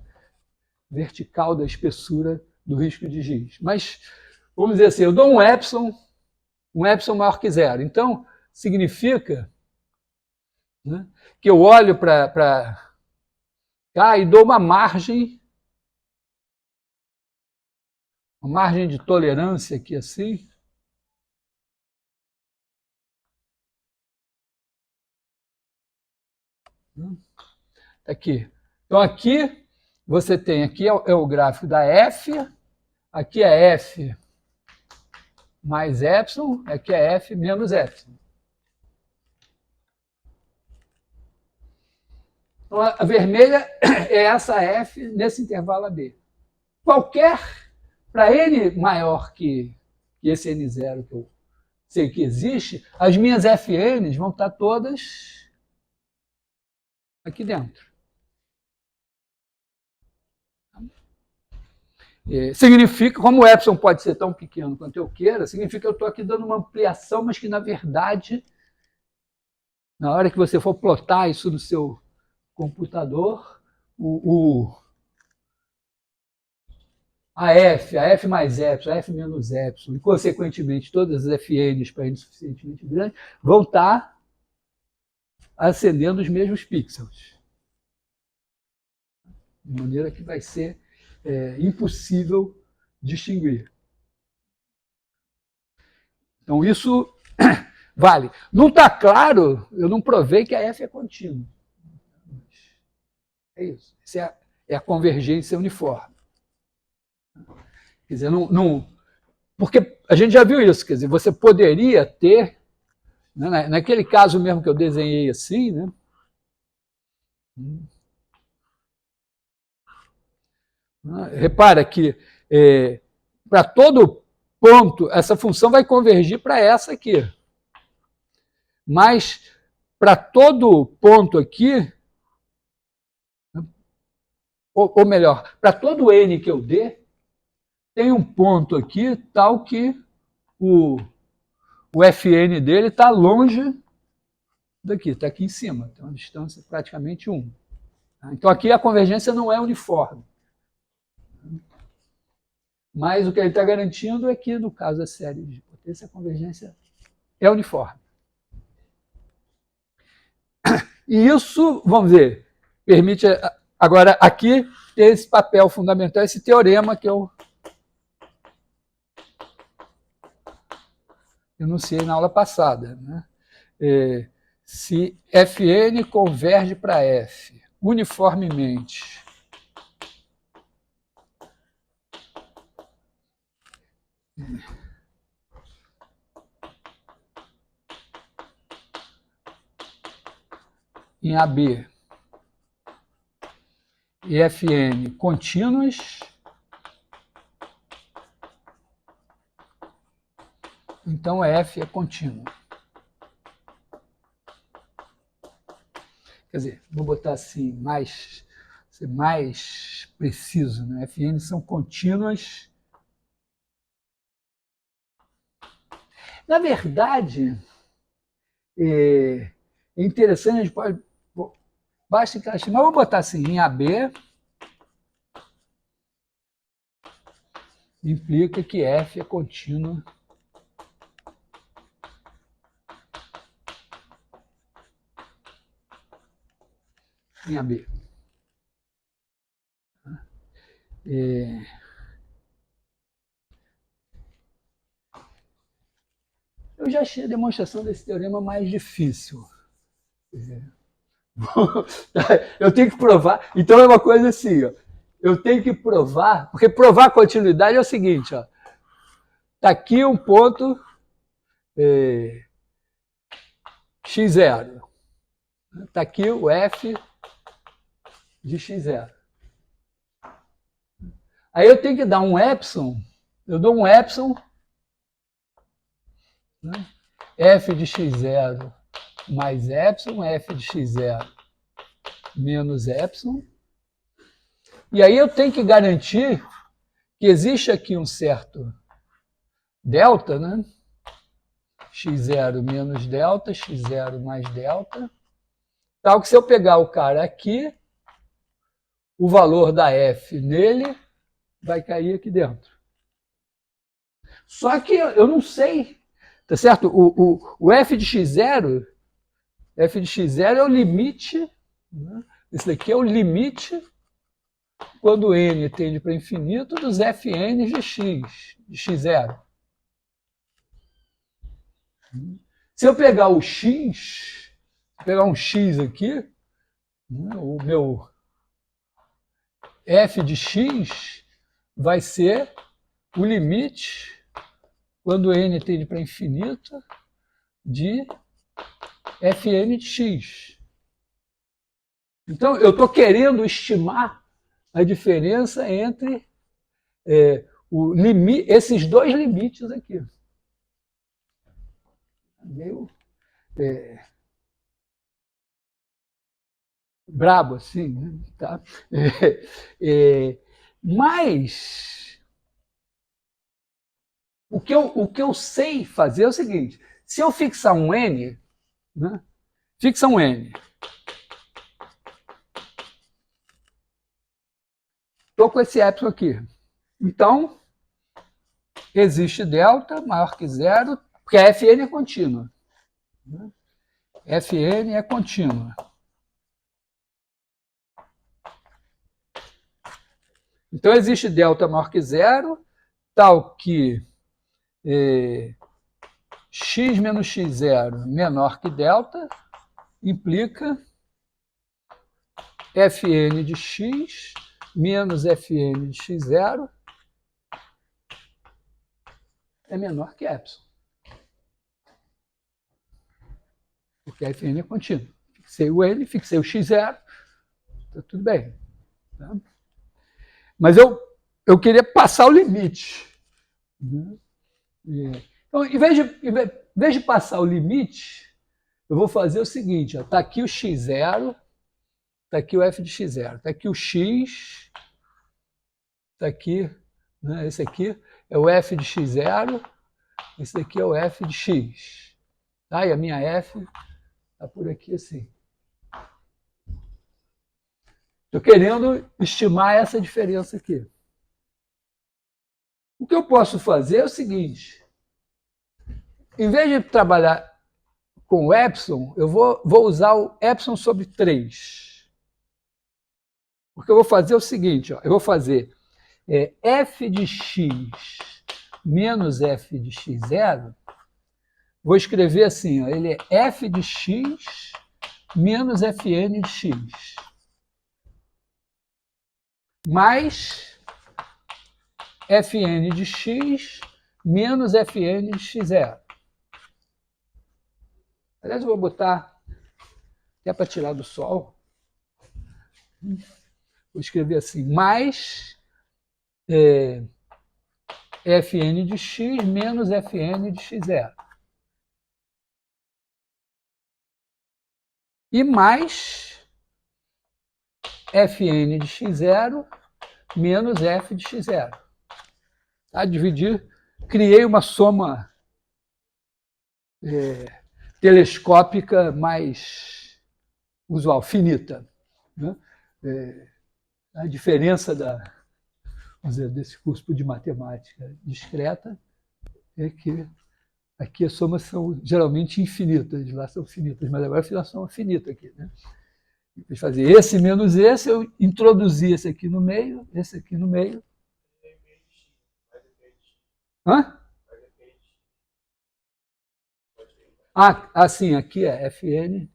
vertical da espessura do risco de giz. Mas, vamos dizer assim, eu dou um epsilon maior que zero. Então, significa, né, que eu olho para cá e dou uma margem de tolerância aqui assim. Aqui. Então, aqui você tem, aqui é o gráfico da F, aqui é F mais epsilon, aqui é F menos epsilon. Então, a vermelha é essa F nesse intervalo AB. Para N maior que esse N0 que eu sei que existe, as minhas Fn's vão estar todas aqui dentro. Significa, como o epsilon pode ser tão pequeno quanto eu queira, significa que eu estou aqui dando uma ampliação, mas que, na verdade, na hora que você for plotar isso no seu computador, a F mais epsilon, a F menos epsilon, e, consequentemente, todas as Fn's para N suficientemente grandes, vão estar acendendo os mesmos pixels. de maneira que vai ser impossível distinguir. Então, isso vale. Não está claro, eu não provei que a F é contínua. É isso. Essa é a convergência uniforme. Quer dizer, porque a gente já viu isso, quer dizer, você poderia ter, né, naquele caso mesmo que eu desenhei assim, né? Repara que para todo ponto, essa função vai convergir para essa aqui. Mas para todo ponto aqui, ou melhor, para todo n que eu dê, tem um ponto aqui tal que o Fn dele está longe daqui, está aqui em cima, tem uma distância praticamente 1. Então aqui a convergência não é uniforme. Mas o que ele está garantindo é que, no caso da série de potência, a convergência é uniforme. E isso, vamos dizer, permite, agora, aqui, ter esse papel fundamental, esse teorema que eu enunciei na aula passada. Né? Se Fn converge para F uniformemente em AB e Fn contínuas, então F é contínuo. Quer dizer, vou botar assim, ser mais preciso, né? Fn são contínuas. Na verdade, é interessante, a gente pode. Basta que mas vamos botar assim, em AB implica que F é contínuo em AB. Eu já achei a demonstração desse teorema mais difícil. Eu tenho que provar. Então é uma coisa assim, ó. Eu tenho que provar, porque provar a continuidade é o seguinte, ó. Está aqui um ponto x0. Está aqui o F de x0. Aí eu tenho que dar um epsilon, eu dou um epsilon, né? F de x0 mais epsilon, F de x0 menos epsilon. E aí eu tenho que garantir que existe aqui um certo delta, né? x0 menos delta, x0 mais delta, tal que se eu pegar o cara aqui, o valor da F nele vai cair aqui dentro. Só que eu não sei, tá certo? O F de x0 é o limite, né? Esse daqui é o limite quando n tende para infinito dos Fn de x, de x0. Se eu pegar o x, pegar um x aqui, né, o meu f de x vai ser o limite, quando n tende para infinito, de Fn de x. Então, eu estou querendo estimar a diferença entre esses dois limites aqui. Meio brabo assim, né? Tá? Mas o que eu sei fazer é o seguinte: se eu fixar um n, né? Fixa um n. Estou com esse epsilon aqui. Então, existe delta maior que zero, porque a Fn é contínua. Né? Fn é contínua. Então, existe delta maior que zero, tal que x menos x0 menor que delta, implica fn de x menos fn de x0 é menor que epsilon. Porque a fn é contínua. Fixei o n, fixei o x0, está tudo bem. Tá? Mas eu queria passar o limite. Né? Então, em vez de passar o limite, eu vou fazer o seguinte: está aqui o x0, está aqui o f de x0, está aqui o x, está aqui, né, esse aqui é o f de x0, esse daqui é o f de x. Tá? E a minha f está por aqui assim. Estou querendo estimar essa diferença aqui. O que eu posso fazer é o seguinte: em vez de trabalhar com o epsilon, eu vou usar o epsilon sobre 3. Porque eu vou fazer o seguinte, ó, eu vou fazer f de x menos f de x0, vou escrever assim, ó, ele é f de x menos fn de x, mais fn de x menos fn de x0. Aliás, eu vou botar até para tirar do sol. Vou escrever assim, mais fn de x menos fn de x0. E mais fn de x0 menos f de x0. Tá? Dividir, criei uma soma telescópica mais usual, finita. Né? A diferença vamos dizer, desse curso de matemática discreta é que aqui as somas são geralmente infinitas, lá são finitas, mas agora a soma finita aqui. Né? Eu fazer esse menos esse, eu introduzi esse aqui no meio, esse aqui no meio. Hã? Sim, aqui é Fn.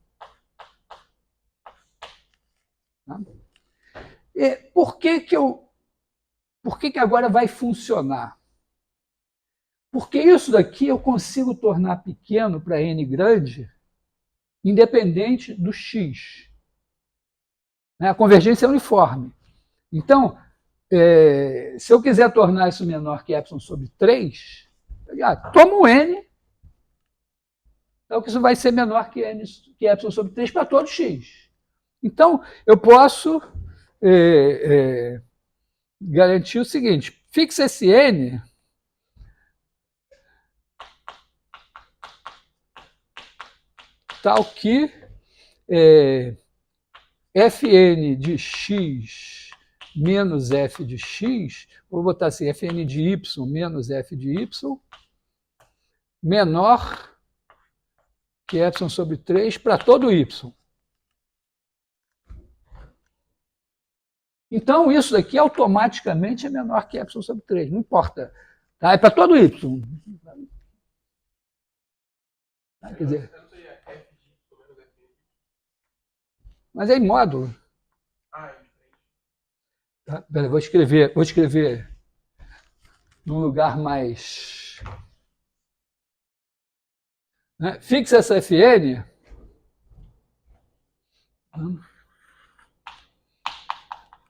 Tá? E por que agora vai funcionar? Porque isso daqui eu consigo tornar pequeno para n grande, independente do x. A convergência é uniforme. Então, se eu quiser tornar isso menor que epsilon sobre 3, tomo o n, então que isso vai ser menor que epsilon sobre 3 para todo x. Então, eu posso garantir o seguinte: fixa esse n tal que fn de x menos f de x, vou botar assim, fn de y menos f de y, menor que epsilon sobre 3 para todo y. Então, isso daqui automaticamente é menor que epsilon sobre 3, não importa. Tá? É para todo y. Tá? Quer dizer, mas é em módulo. Tá? Pera, vou escrever num lugar mais... Né? Fixa essa Fn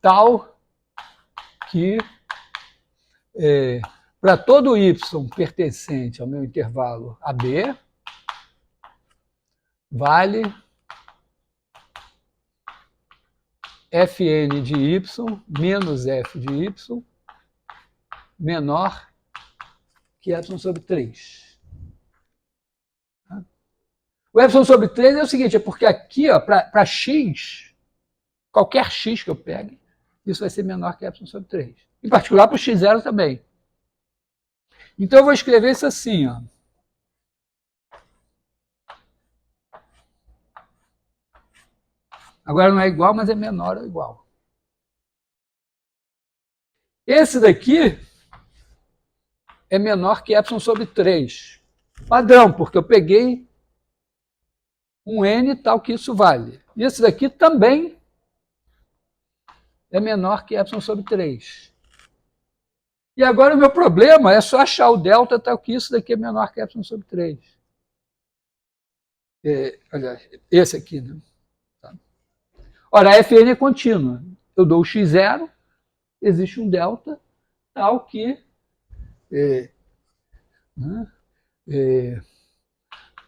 tal que para todo y pertencente ao meu intervalo AB, vale Fn de y menos f de y menor que epsilon sobre 3. O epsilon sobre 3 é o seguinte, é porque aqui, para x, qualquer x que eu pegue, isso vai ser menor que epsilon sobre 3. Em particular para o x0 também. Então eu vou escrever isso assim, ó. Agora não é igual, mas é menor ou igual. Esse daqui é menor que epsilon sobre 3. Padrão, porque eu peguei um n tal que isso vale. E esse daqui também é menor que epsilon sobre 3. E agora o meu problema é só achar o delta tal que isso daqui é menor que epsilon sobre 3. Aliás, esse aqui, né? Tá. Ora, a Fn é contínua. Eu dou o x0, existe um delta tal que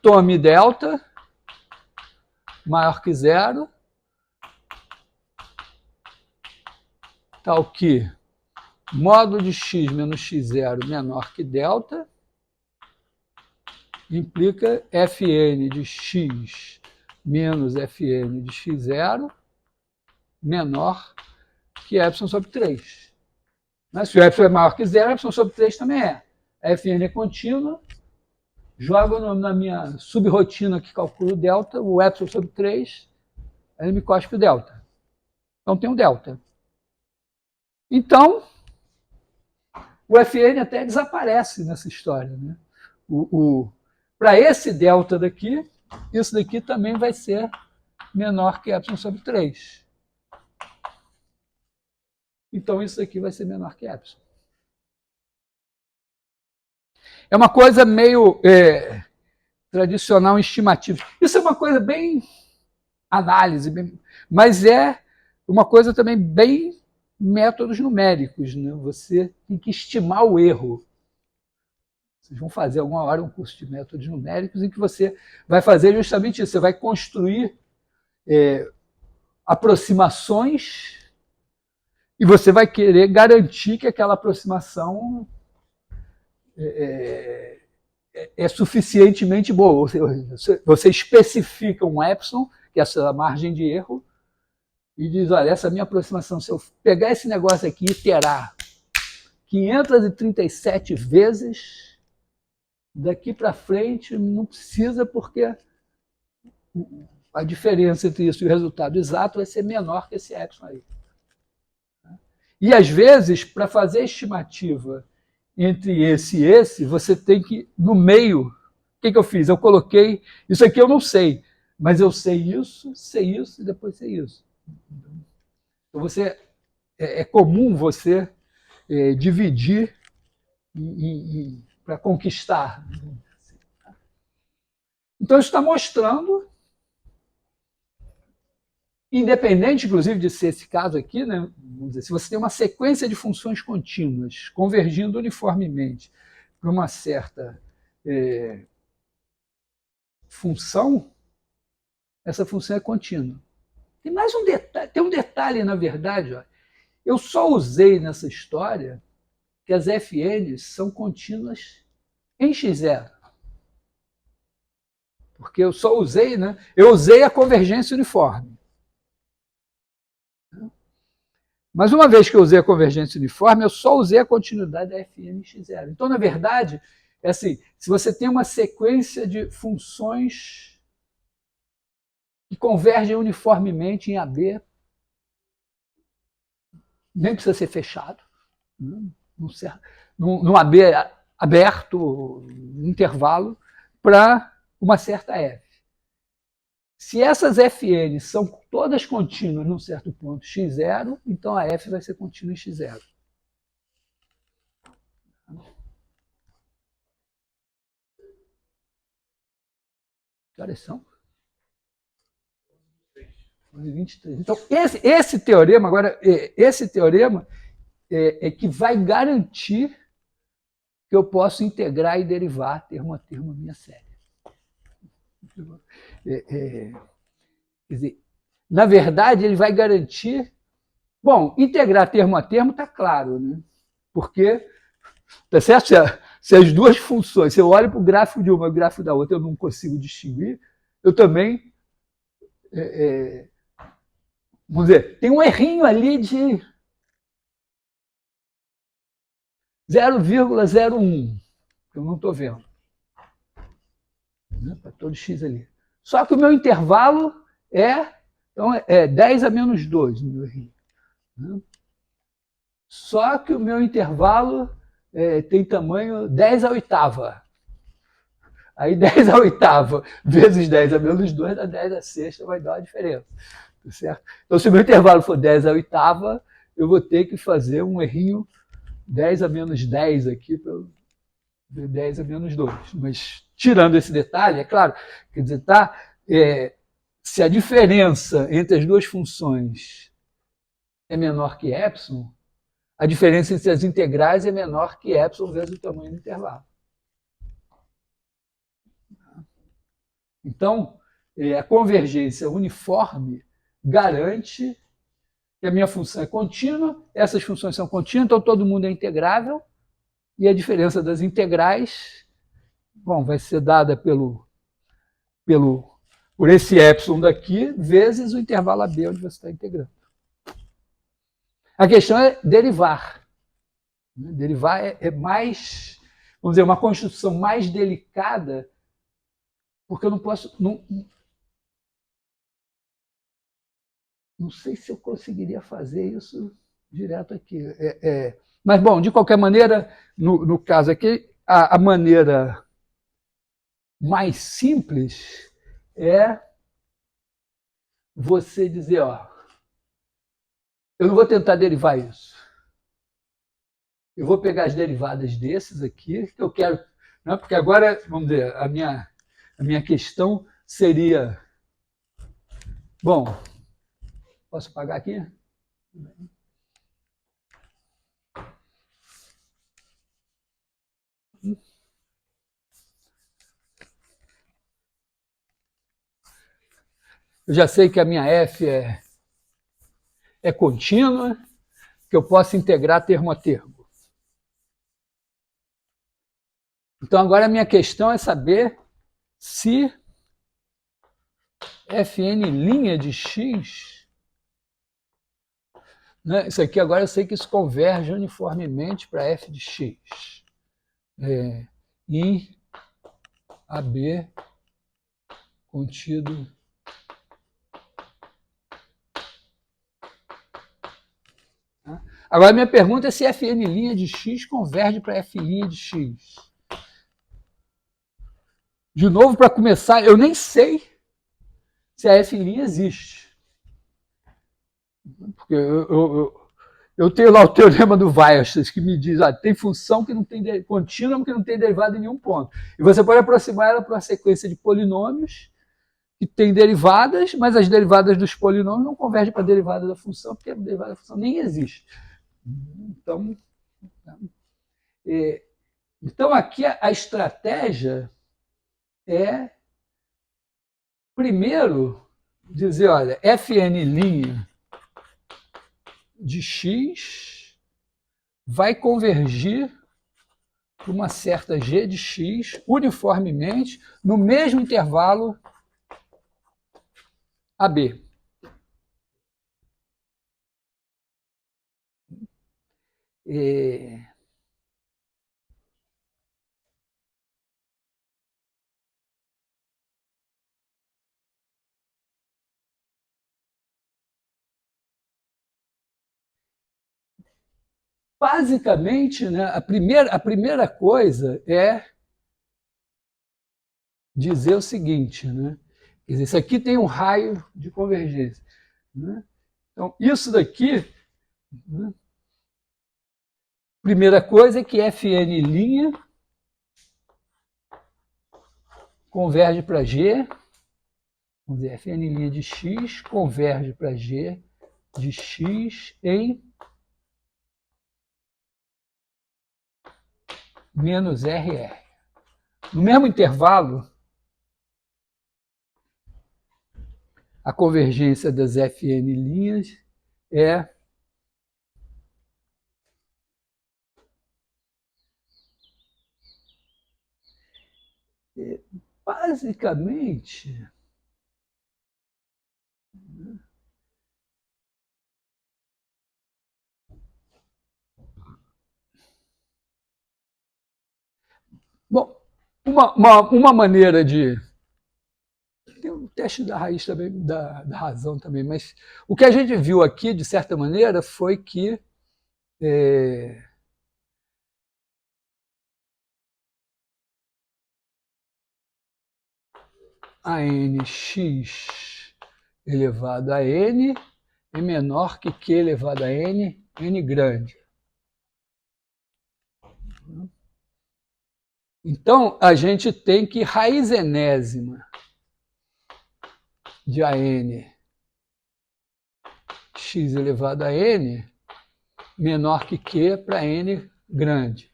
tome delta maior que zero, tal que módulo de x menos x0 menor que delta, implica Fn de x menos Fn de x0 menor que epsilon sobre 3. Mas se o epsilon é maior que zero, epsilon sobre 3 também é. A Fn é contínua, jogo na minha subrotina que calculo o delta, o epsilon sobre 3, aí ele me cospe o delta. Então tem um delta. Então, o Fn até desaparece nessa história. Né? Para esse delta daqui, isso daqui também vai ser menor que epsilon sobre 3. Então, isso daqui vai ser menor que epsilon. É uma coisa meio tradicional estimativa. Isso é uma coisa bem análise, mas é uma coisa também bem métodos numéricos. Né? Você tem que estimar o erro. Vocês vão fazer alguma hora um curso de métodos numéricos em que você vai fazer justamente isso. Você vai construir aproximações e você vai querer garantir que aquela aproximação é suficientemente boa. Você especifica um epsilon, que é a margem de erro, e diz, olha, essa minha aproximação, se eu pegar esse negócio aqui e iterar 537 vezes, daqui para frente não precisa, porque a diferença entre isso e o resultado exato vai ser menor que esse epsilon aí. E, às vezes, para fazer a estimativa entre esse e esse, você tem que, no meio, o que eu fiz? Eu coloquei, isso aqui eu não sei, mas eu sei isso e depois sei isso. Então, é comum você dividir para conquistar. Então, isso está mostrando, independente, inclusive, de ser esse caso aqui, né, vamos dizer, se você tem uma sequência de funções contínuas convergindo uniformemente para uma certa função, essa função é contínua. Tem mais um detalhe, tem um detalhe, na verdade, ó, eu só usei nessa história que as FNs são contínuas em x0. Porque eu só usei, né? Eu usei a convergência uniforme. Mas uma vez que eu usei a convergência uniforme, eu só usei a continuidade da Fn em x0. Então, na verdade, é assim, se você tem uma sequência de funções que convergem uniformemente em AB, nem precisa ser fechado, num AB aberto, intervalo, para uma certa F. Se essas Fn são todas contínuas num certo ponto x0, então a F vai ser contínua em x0. Que horas são? 23. Então, esse teorema, agora, esse teorema é que vai garantir que eu posso integrar e derivar termo a termo a minha série. Quer dizer, na verdade, ele vai garantir. Bom, integrar termo a termo está claro, né? Porque, tá certo? Se as duas funções, se eu olho para o gráfico de uma e o gráfico da outra, eu não consigo distinguir, eu também. Vamos dizer, tem um errinho ali de 0,01, que eu não estou vendo. Né? Para todo x ali. Só que o meu intervalo então é 10 a menos 2 no meu errinho. Né? só que o meu intervalo tem tamanho 10 à oitava. Aí 10 à oitava vezes 10 a menos 2 dá 10 à sexta, vai dar uma diferença. Tá certo? Então, se o meu intervalo for 10 à oitava, eu vou ter que fazer um errinho 10 a menos 10 aqui, para 10 a menos 2. Mas, tirando esse detalhe, é claro, quer dizer, tá, se a diferença entre as duas funções é menor que epsilon, a diferença entre as integrais é menor que epsilon vezes o tamanho do intervalo. Então, a convergência uniforme garante que a minha função é contínua, essas funções são contínuas, então todo mundo é integrável, e a diferença das integrais, bom, vai ser dada por esse epsilon daqui, vezes o intervalo AB onde você está integrando. A questão é derivar. Derivar é mais, vamos dizer, uma construção mais delicada, porque eu não posso. Não sei se eu conseguiria fazer isso direto aqui. Mas, bom, de qualquer maneira, no caso aqui, a maneira mais simples é você dizer, ó, eu não vou tentar derivar isso. Eu vou pegar as derivadas desses aqui, que eu quero, né, porque agora, vamos dizer, a minha questão seria, bom, posso apagar aqui? Eu já sei que a minha F é contínua, que eu posso integrar termo a termo. Então, agora a minha questão é saber se Fn' de x, né, isso aqui agora eu sei que isso converge uniformemente para f de x. Em AB contido Agora, minha pergunta é se Fn' de x converge para F' de x. De novo, para começar, eu nem sei se a F' existe. Porque eu tenho lá o teorema do Weierstrass, que me diz, tem função que não tem contínua, que não tem derivada em nenhum ponto. E você pode aproximar ela para uma sequência de polinômios que tem derivadas, mas as derivadas dos polinômios não convergem para a derivada da função, porque a derivada da função nem existe. Então aqui a estratégia é, primeiro, dizer, olha, Fn' de x vai convergir para uma certa g de x uniformemente no mesmo intervalo AB. Basicamente, né, a primeira coisa é dizer o seguinte, né? Quer dizer, isso aqui tem um raio de convergência. Né? Então, isso daqui, né, primeira coisa é que Fn' converge para G, vamos dizer, Fn' de x converge para G de x em menos RR. No mesmo intervalo, a convergência das Fn' é basicamente bom, uma maneira de tem um teste da raiz também, da razão também, mas o que a gente viu aqui, de certa maneira, foi que a nx elevado a n é menor que q elevado a n, n grande. Então, a gente tem que raiz enésima de AN x elevado a n menor que q para n grande.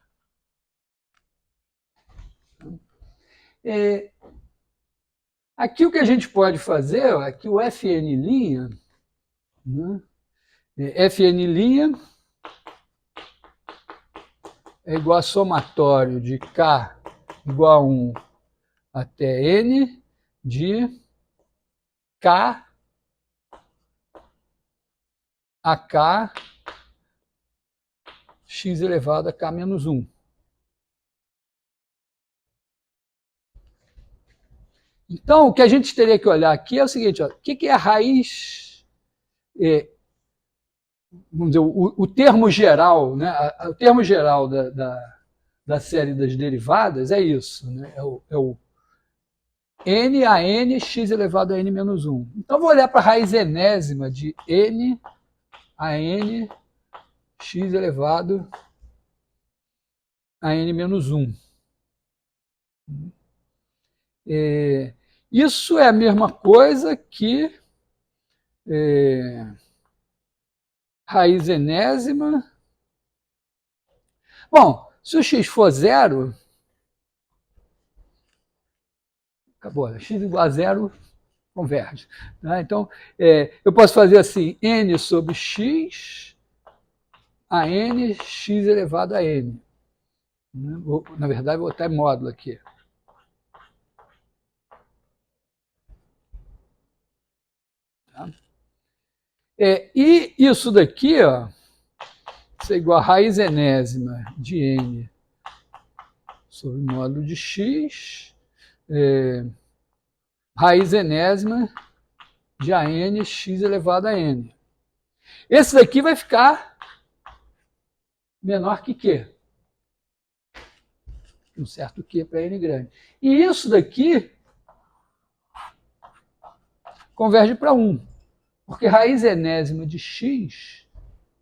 Aqui o que a gente pode fazer é que o Fn', né, Fn' é igual a somatório de k igual a 1 até n de k a k x elevado a k menos 1. Então, o que a gente teria que olhar aqui é o seguinte, ó, o que é a raiz, vamos dizer, o termo geral, né, o termo geral da série das derivadas é isso, né, é o n a n x elevado a n menos 1. Então, vou olhar para a raiz enésima de n a n x elevado a n menos 1. Isso é a mesma coisa que raiz enésima. Bom, se o x for zero, acabou, x igual a zero, converge. Tá? Então, eu posso fazer assim, n sobre x a n x elevado a n. Na verdade, vou botar em módulo aqui. Tá? E isso daqui, ó, isso é igual a raiz enésima de n sobre módulo de x, raiz enésima de AN x elevado a n. Esse daqui vai ficar menor que Q. Um certo Q para n grande. E isso daqui converge para 1. Porque raiz enésima de x,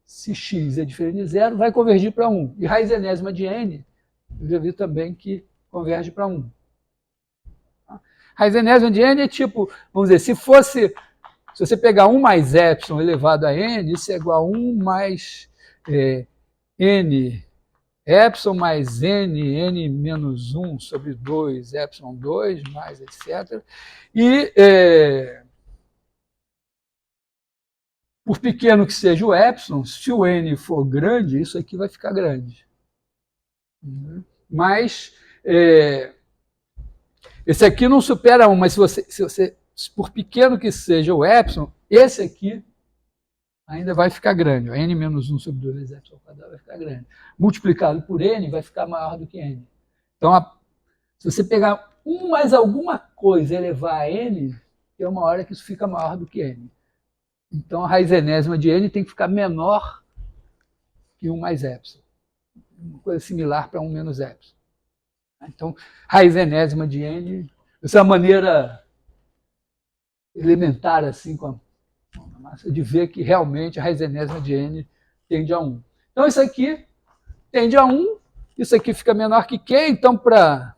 se x é diferente de zero, vai convergir para 1. E raiz enésima de n, eu já vi também que converge para 1. Raiz enésima de n é tipo, vamos dizer, se você pegar 1 mais epsilon elevado a n, isso é igual a 1 mais n epsilon mais n menos 1 sobre 2, epsilon 2, mais etc. E, por pequeno que seja o epsilon, se o n for grande, isso aqui vai ficar grande. Mas esse aqui não supera 1, mas se você, por pequeno que seja o epsilon, esse aqui ainda vai ficar grande. O n menos 1 sobre 2 vezes epsilon ao quadrado vai ficar grande. Multiplicado por n vai ficar maior do que n. Então, se você pegar 1 mais alguma coisa e elevar a n, tem uma hora que isso fica maior do que n. Então, a raiz enésima de n tem que ficar menor que 1 mais epsilon. Uma coisa similar para 1 menos epsilon. Então, raiz enésima de n, essa é uma maneira elementar, assim, com a massa, de ver que realmente a raiz enésima de n tende a 1. Então, isso aqui tende a 1, isso aqui fica menor que Q, então, para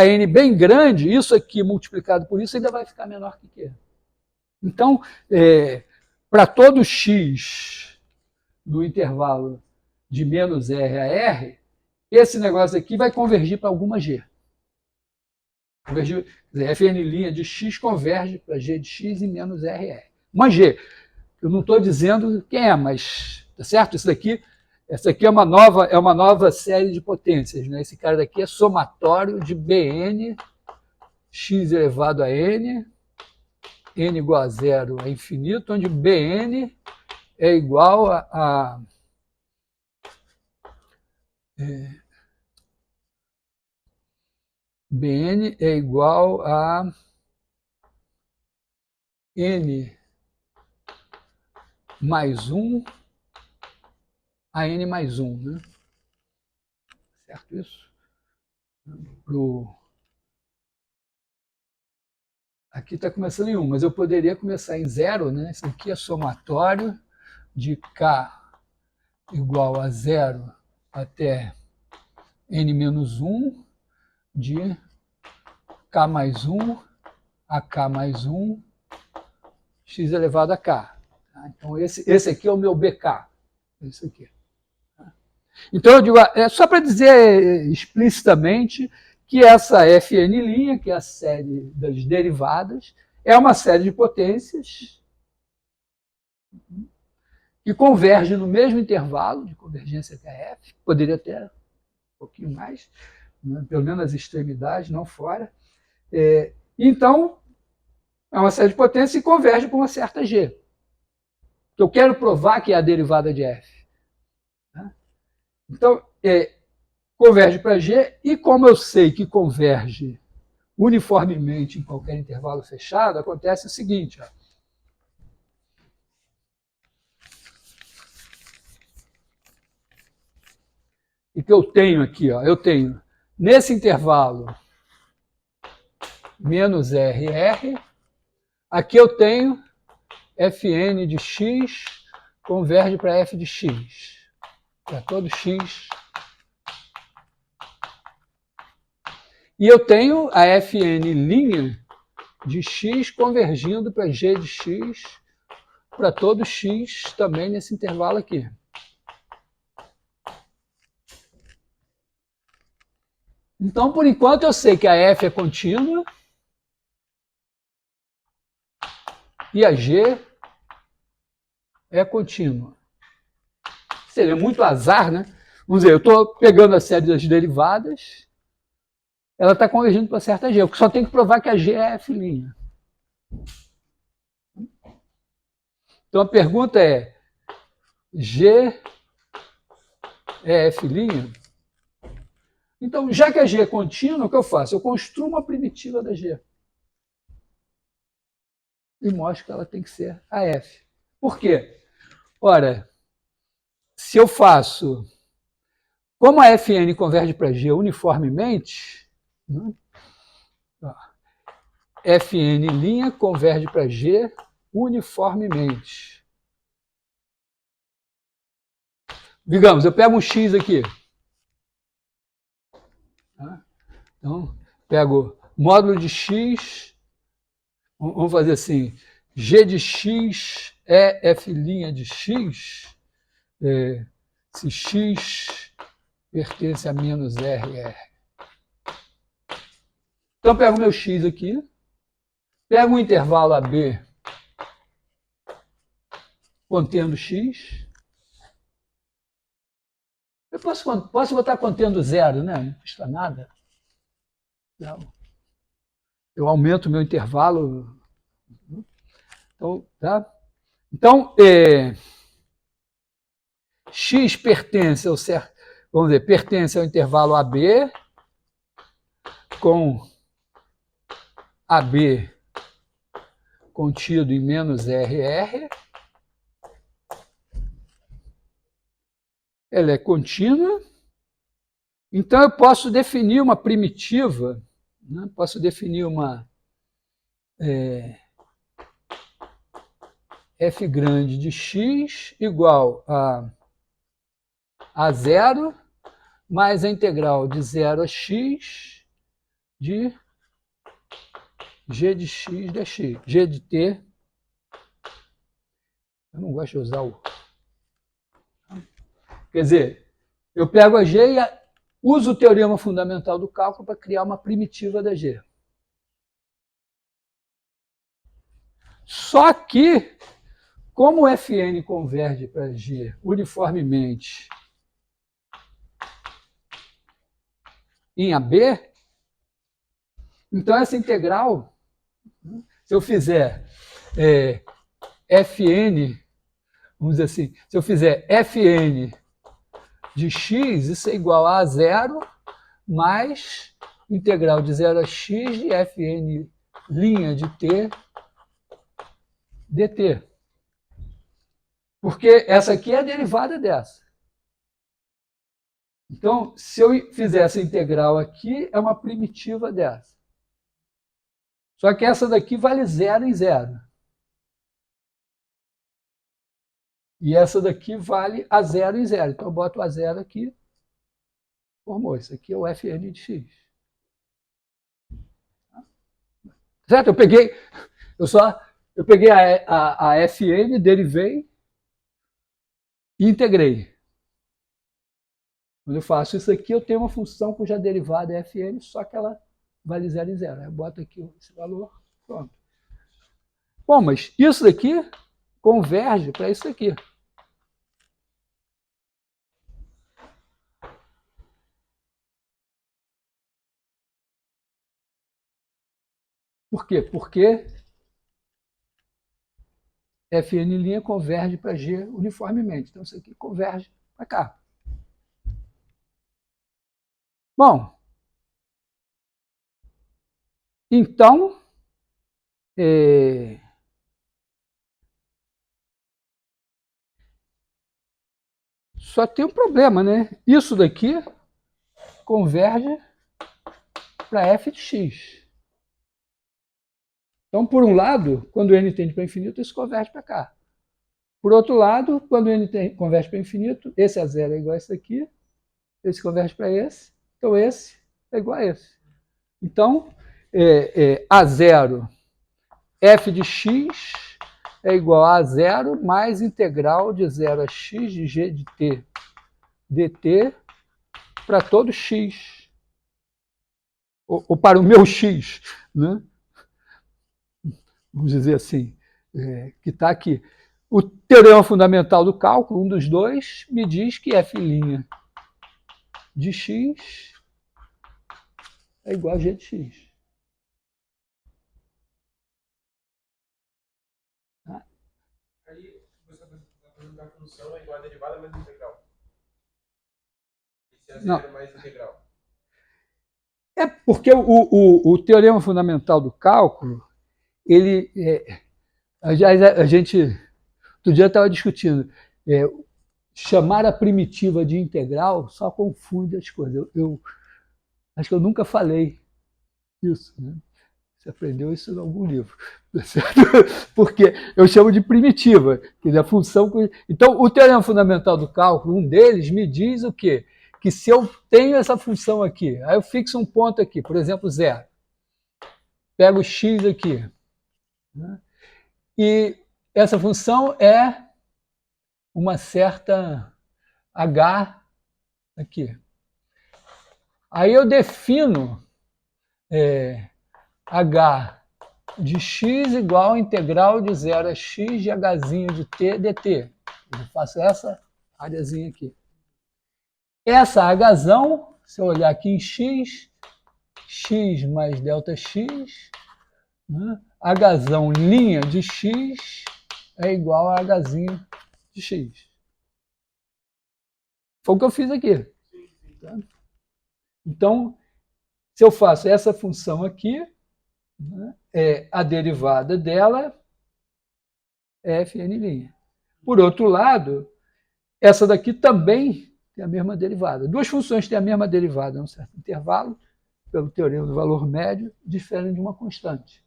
n bem grande, isso aqui multiplicado por isso ainda vai ficar menor que Q. Então, para todo x no intervalo de menos R a R, esse negócio aqui vai convergir para alguma G. Convergir, quer dizer, Fn' de x converge para G de x e menos RR. Uma G. Eu não estou dizendo quem é, mas tá certo? Essa aqui é uma nova série de potências. Né? Esse cara daqui é somatório de Bn x elevado a n, n igual a zero é infinito, onde Bn é igual a Bn é igual a n mais 1 a n mais 1, né? Certo isso? Aqui está começando em 1, mas eu poderia começar em 0, né? Isso aqui é somatório de k igual a 0 até n menos 1 de k mais 1 a k mais 1 x elevado a k. Então, esse aqui é o meu BK. Isso aqui. Então, eu digo, é só para dizer explicitamente que essa Fn', que é a série das derivadas, é uma série de potências que converge no mesmo intervalo de convergência que a F, poderia ter um pouquinho mais, né? Pelo menos as extremidades, não fora. Então, é uma série de potências e converge com uma certa G. Eu quero provar que é a derivada de F. Então, converge para G, e como eu sei que converge uniformemente em qualquer intervalo fechado, acontece o seguinte. Ó. E que eu tenho aqui, ó, eu tenho nesse intervalo menos RR, aqui eu tenho Fn de x converge para f de x. Para todo x. E eu tenho a Fn' de x convergindo para g de x para todo x também nesse intervalo aqui. Então, por enquanto, eu sei que a f é contínua e a g é contínua. Seria muito azar, né? Vamos dizer, eu estou pegando a série das derivadas, ela está convergindo para certa g. Eu só tenho que provar que a g é f'. Então a pergunta é, G é f'? Então, já que a G é contínua, o que eu faço? Eu construo uma primitiva da G. E mostro que ela tem que ser a F. Por quê? Ora, se eu faço... Como a Fn converge para G uniformemente, né? Fn' converge para G uniformemente. Digamos, eu pego um x aqui. Então, pego módulo de x, vamos fazer assim, g de x é f' de x, se x pertence a menos RR. Então, eu pego meu x aqui, pego um intervalo AB contendo x. Eu posso botar contendo zero, né? Não custa nada. Eu aumento o meu intervalo. Então, tá? Então, x pertence ao certo, vamos dizer, pertence ao intervalo AB com AB contido em menos RR. Ela é contínua. Então, eu posso definir uma primitiva, né? Posso definir uma f grande de x igual a zero mais a integral de 0 a x de g de x dx. G de t. Eu não gosto de usar o... Quer dizer, eu pego a g e uso o teorema fundamental do cálculo para criar uma primitiva da g. Só que, como o Fn converge para g uniformemente em AB, então essa integral, se eu fizer Fn, vamos dizer assim, se eu fizer Fn de x, isso é igual a zero mais integral de 0 a x de Fn' de t dt. Porque essa aqui é a derivada dessa. Então, se eu fizer essa integral aqui, é uma primitiva dessa. Só que essa daqui vale 0 em 0. E essa daqui vale a 0 em 0. Então, eu boto a 0 aqui. Formou. Isso aqui é o Fn de x. Certo? Eu peguei a Fn, derivei e integrei. Quando eu faço isso aqui, eu tenho uma função cuja derivada é Fn, só que ela vale 0 em 0. Eu boto aqui esse valor, pronto. Bom, mas isso daqui converge para isso aqui. Por quê? Porque Fn' converge para G uniformemente. Então, isso aqui converge para cá. Bom, então, só tem um problema, né? Isso daqui converge para f de x. Então, por um lado, quando n tende para infinito, isso converge para cá. Por outro lado, quando n converge para infinito, esse a 0 é igual a esse aqui, esse converge para esse, então esse é igual a esse. Então, A0 f de x é igual a 0 mais integral de 0 a x de g de t dt para todo x. Ou para o meu x, né? Vamos dizer assim, que está aqui. O teorema fundamental do cálculo, um dos dois, me diz que f' de x é igual a g de x. Aí você está fazendo que a função é igual a derivada mais integral. Esse é zero mais integral. É porque o teorema fundamental do cálculo, ele, a gente, outro dia estava discutindo, chamar a primitiva de integral só confunde as coisas. Eu acho que eu nunca falei isso, né? Você aprendeu isso em algum livro, certo? Porque eu chamo de primitiva, que é a função. Então, o teorema fundamental do cálculo, um deles, me diz o quê? Que se eu tenho essa função aqui, aí eu fixo um ponto aqui, por exemplo, 0. Pego x aqui, né? E essa função é uma certa h aqui. Aí eu defino h de x igual a integral de 0 a x de hzinho de t dt. Eu faço essa áreazinha aqui. Essa hzão, se eu olhar aqui em x, x mais delta x, né? Hzão linha de x é igual a hzinho de x. Foi o que eu fiz aqui. Tá? Então, se eu faço essa função aqui, né, a derivada dela é Fn'. Por outro lado, essa daqui também tem a mesma derivada. Duas funções têm a mesma derivada em um certo intervalo, pelo teorema do valor médio, diferem de uma constante.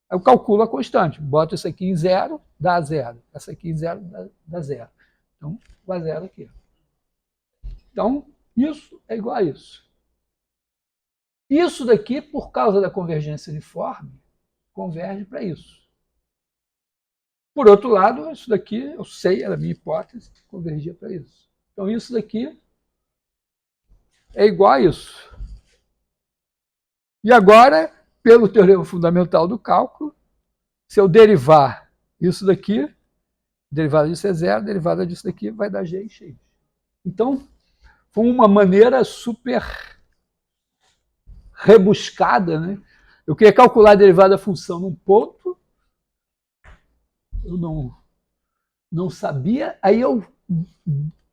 Eu calculo a constante, boto isso aqui em 0, dá 0. Essa aqui em 0, dá 0. Então, vai 0 aqui. Então, isso é igual a isso. Isso daqui, por causa da convergência uniforme, converge para isso. Por outro lado, isso daqui, eu sei, era a minha hipótese, convergia para isso. Então, isso daqui é igual a isso. E agora, pelo teorema fundamental do cálculo, se eu derivar isso daqui, derivada disso é 0, derivada disso daqui vai dar g em x. Então, foi uma maneira super rebuscada, né? Eu queria calcular a derivada da função num ponto, eu não sabia, aí eu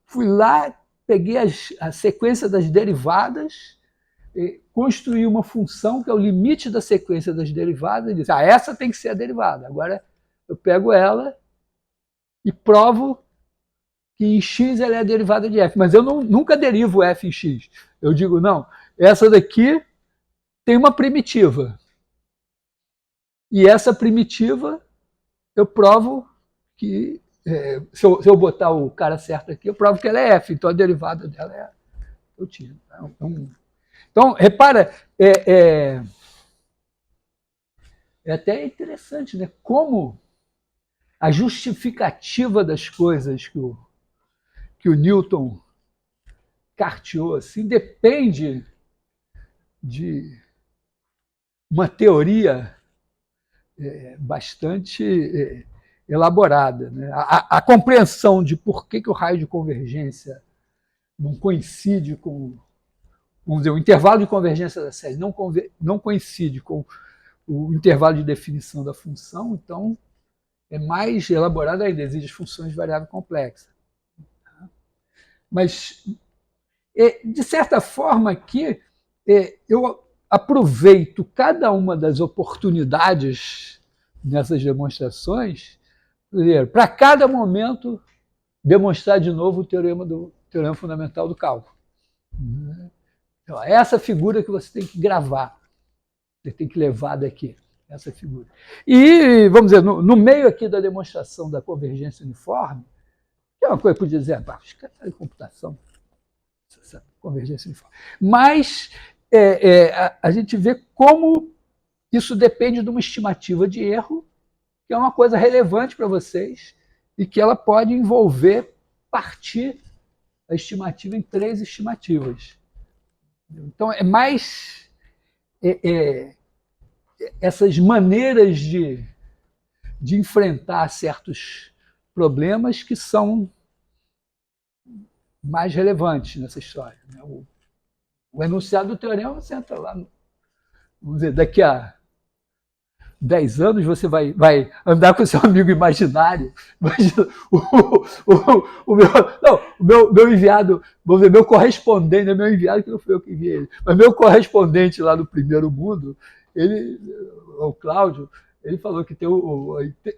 fui lá, peguei a sequência das derivadas, construí uma função que é o limite da sequência das derivadas e disse, essa tem que ser a derivada. Agora eu pego ela e provo que em x ela é a derivada de f, mas eu nunca derivo f em x. Eu digo, não, essa daqui tem uma primitiva. E essa primitiva, eu provo que, se eu botar o cara certo aqui, eu provo que ela é f, então a derivada dela é eu tiro. Então, repara, é até interessante, né? Como a justificativa das coisas que o Newton carteou assim, depende de uma teoria bastante elaborada. Né? A compreensão de por que o raio de convergência não coincide com, vamos dizer, o intervalo de convergência da série não coincide com o intervalo de definição da função, então é mais elaborado ainda, exige funções de variável complexa. Mas, de certa forma, aqui, eu aproveito cada uma das oportunidades nessas demonstrações, para cada momento demonstrar de novo o teorema fundamental do cálculo. Então, essa figura que você tem que gravar, você tem que levar daqui, essa figura. E, vamos dizer, no meio aqui da demonstração da convergência uniforme, que é uma coisa que eu podia dizer, acho que é computação, essa convergência uniforme. Mas a gente vê como isso depende de uma estimativa de erro, que é uma coisa relevante para vocês, e que ela pode envolver partir a estimativa em 3 estimativas. Então, é mais essas maneiras de enfrentar certos problemas que são mais relevantes nessa história. O enunciado do teorema, você entra lá, vamos dizer, daqui a 10 anos você vai andar com seu amigo imaginário. Imagina, meu enviado, vamos dizer, meu correspondente, meu enviado, que não foi eu que enviei ele, mas meu correspondente lá no Primeiro Mundo, o Cláudio, ele falou que tem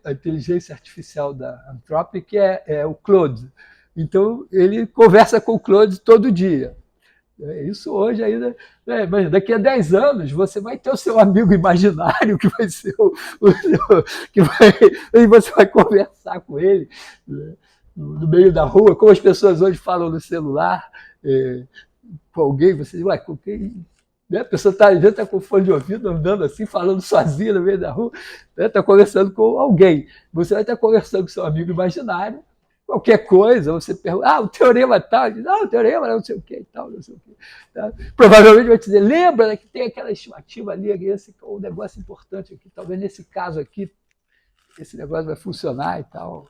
a inteligência artificial da Anthropic, que é o Claude. Então, ele conversa com o Claude todo dia. Isso hoje ainda. Mas daqui a 10 anos você vai ter o seu amigo imaginário, que vai ser e você vai conversar com ele, né, no meio da rua, como as pessoas hoje falam no celular, com alguém, você diz, com quem? Né? A pessoa está com fone de ouvido, andando assim, falando sozinha no meio da rua, está conversando com alguém. Você vai estar conversando com seu amigo imaginário. Qualquer coisa, você pergunta, o teorema tal, diz, o teorema não sei o que e tal, não sei o que. Tá? Provavelmente vai te dizer, lembra, né, que tem aquela estimativa ali, esse é um negócio importante aqui, talvez nesse caso aqui, esse negócio vai funcionar e tal.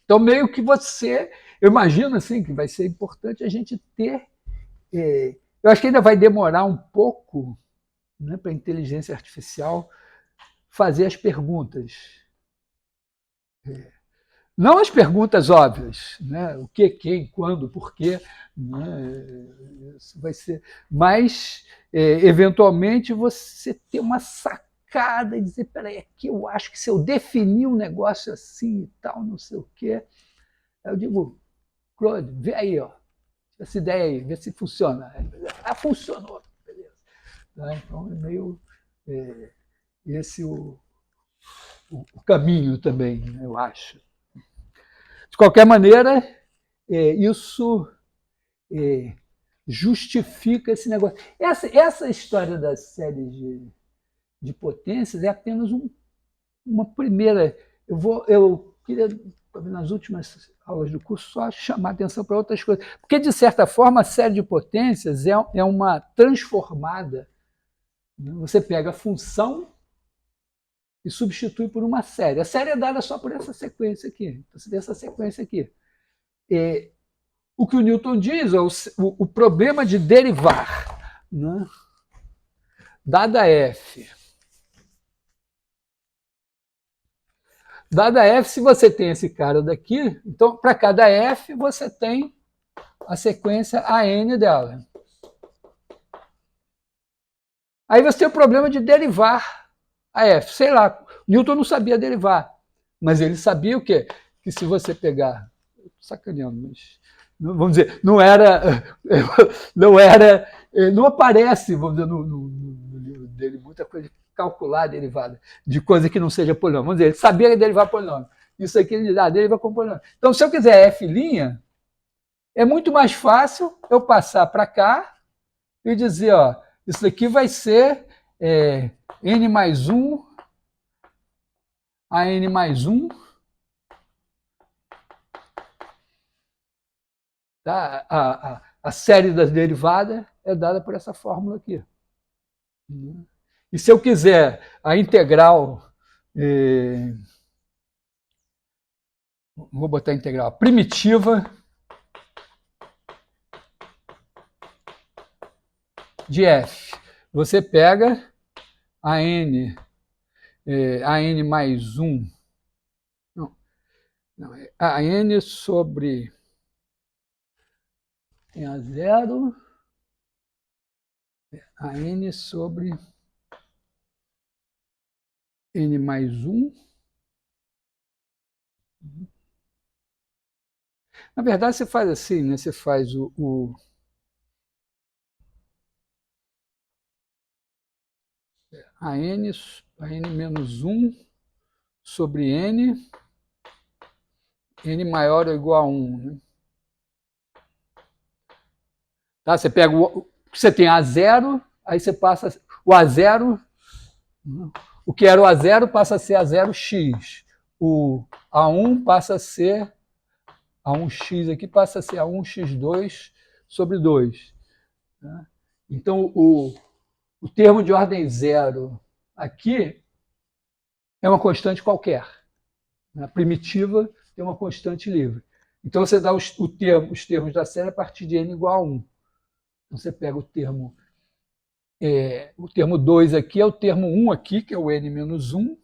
Então, meio que eu imagino assim, que vai ser importante a gente ter, eu acho que ainda vai demorar um pouco, né, para a inteligência artificial fazer as perguntas. Não as perguntas óbvias, né? O que, quem, quando, por quê, né? Isso vai ser. Mas, eventualmente, você ter uma sacada e dizer, peraí, aqui eu acho que se eu definir um negócio assim e tal, não sei o quê, eu digo, Claude, vê aí, essa ideia aí, vê se funciona. Funcionou, beleza. Tá? Então, é meio esse o caminho também, né, eu acho. De qualquer maneira, isso justifica esse negócio. Essa história das séries de potências é apenas uma primeira. Eu queria, nas últimas aulas do curso, só chamar a atenção para outras coisas. Porque, de certa forma, a série de potências é uma transformada. Né? Você pega a função e substitui por uma série. A série é dada só por essa sequência aqui. Então, você tem essa sequência aqui. O que o Newton diz, o problema de derivar, né? Dada f. Dada f, se você tem esse cara daqui, então, para cada f, você tem a sequência AN dela. Aí você tem o problema de derivar a f. Sei lá, Newton não sabia derivar, mas ele sabia o quê? Que se você pegar, sacaneando, mas vamos dizer, não aparece, vamos dizer, no livro dele, muita coisa de calcular derivada, de coisa que não seja polinômio. Vamos dizer, ele sabia derivar polinômio. Isso aqui ele deriva com polinômio. Então, se eu quiser f', é muito mais fácil eu passar para cá e dizer, ó, isso aqui vai ser n mais 1 a n mais 1, tá? A série das derivadas é dada por essa fórmula aqui. E se eu quiser a integral, vou botar a integral primitiva de f, você pega a n mais 1, a n sobre tem a 0, a n sobre n mais 1. Na verdade, você faz assim, né? Você faz a n menos 1 sobre n maior ou igual a 1. Né? Tá? Você pega você tem A0, aí você passa o A0, o que era o A0 passa a ser A0x. O A1 passa a ser A1x aqui passa a ser A1x2 sobre 2. Tá? Então, o termo de ordem 0 aqui é uma constante qualquer. A primitiva tem uma constante livre. Então, você dá os termos da série a partir de n igual a 1. Então, você pega o termo 2 aqui, é o termo 1 aqui, que é o n menos 1,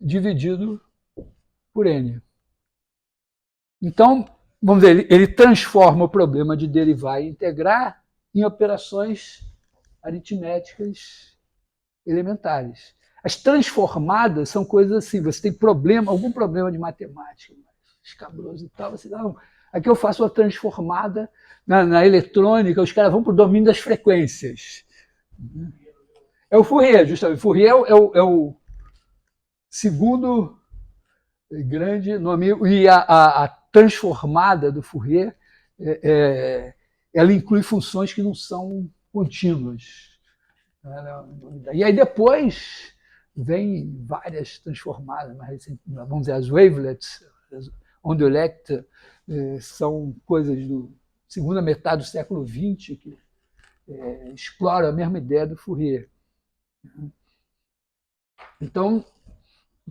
dividido por n. Então, vamos dizer, ele transforma o problema de derivar e integrar em operações aritméticas elementares. As transformadas são coisas assim, você tem algum problema de matemática, escabroso e tal, você dá aqui eu faço uma transformada na eletrônica, os caras vão para o domínio das frequências. É o Fourier, justamente. Fourier é o segundo grande nome, e a transformada do Fourier, ela inclui funções que não são contínuas. E aí depois vem várias transformadas, vamos dizer, as wavelets, as ondulet, são coisas do segunda metade do século XX que exploram a mesma ideia do Fourier. Então,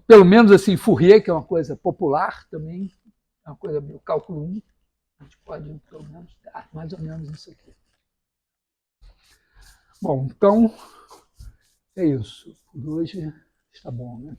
pelo menos assim, Fourier, que é uma coisa popular também, é uma coisa do cálculo 1, a gente pode, pelo menos, dar mais ou menos isso aqui. Bom, então, é isso. Por hoje está bom, né?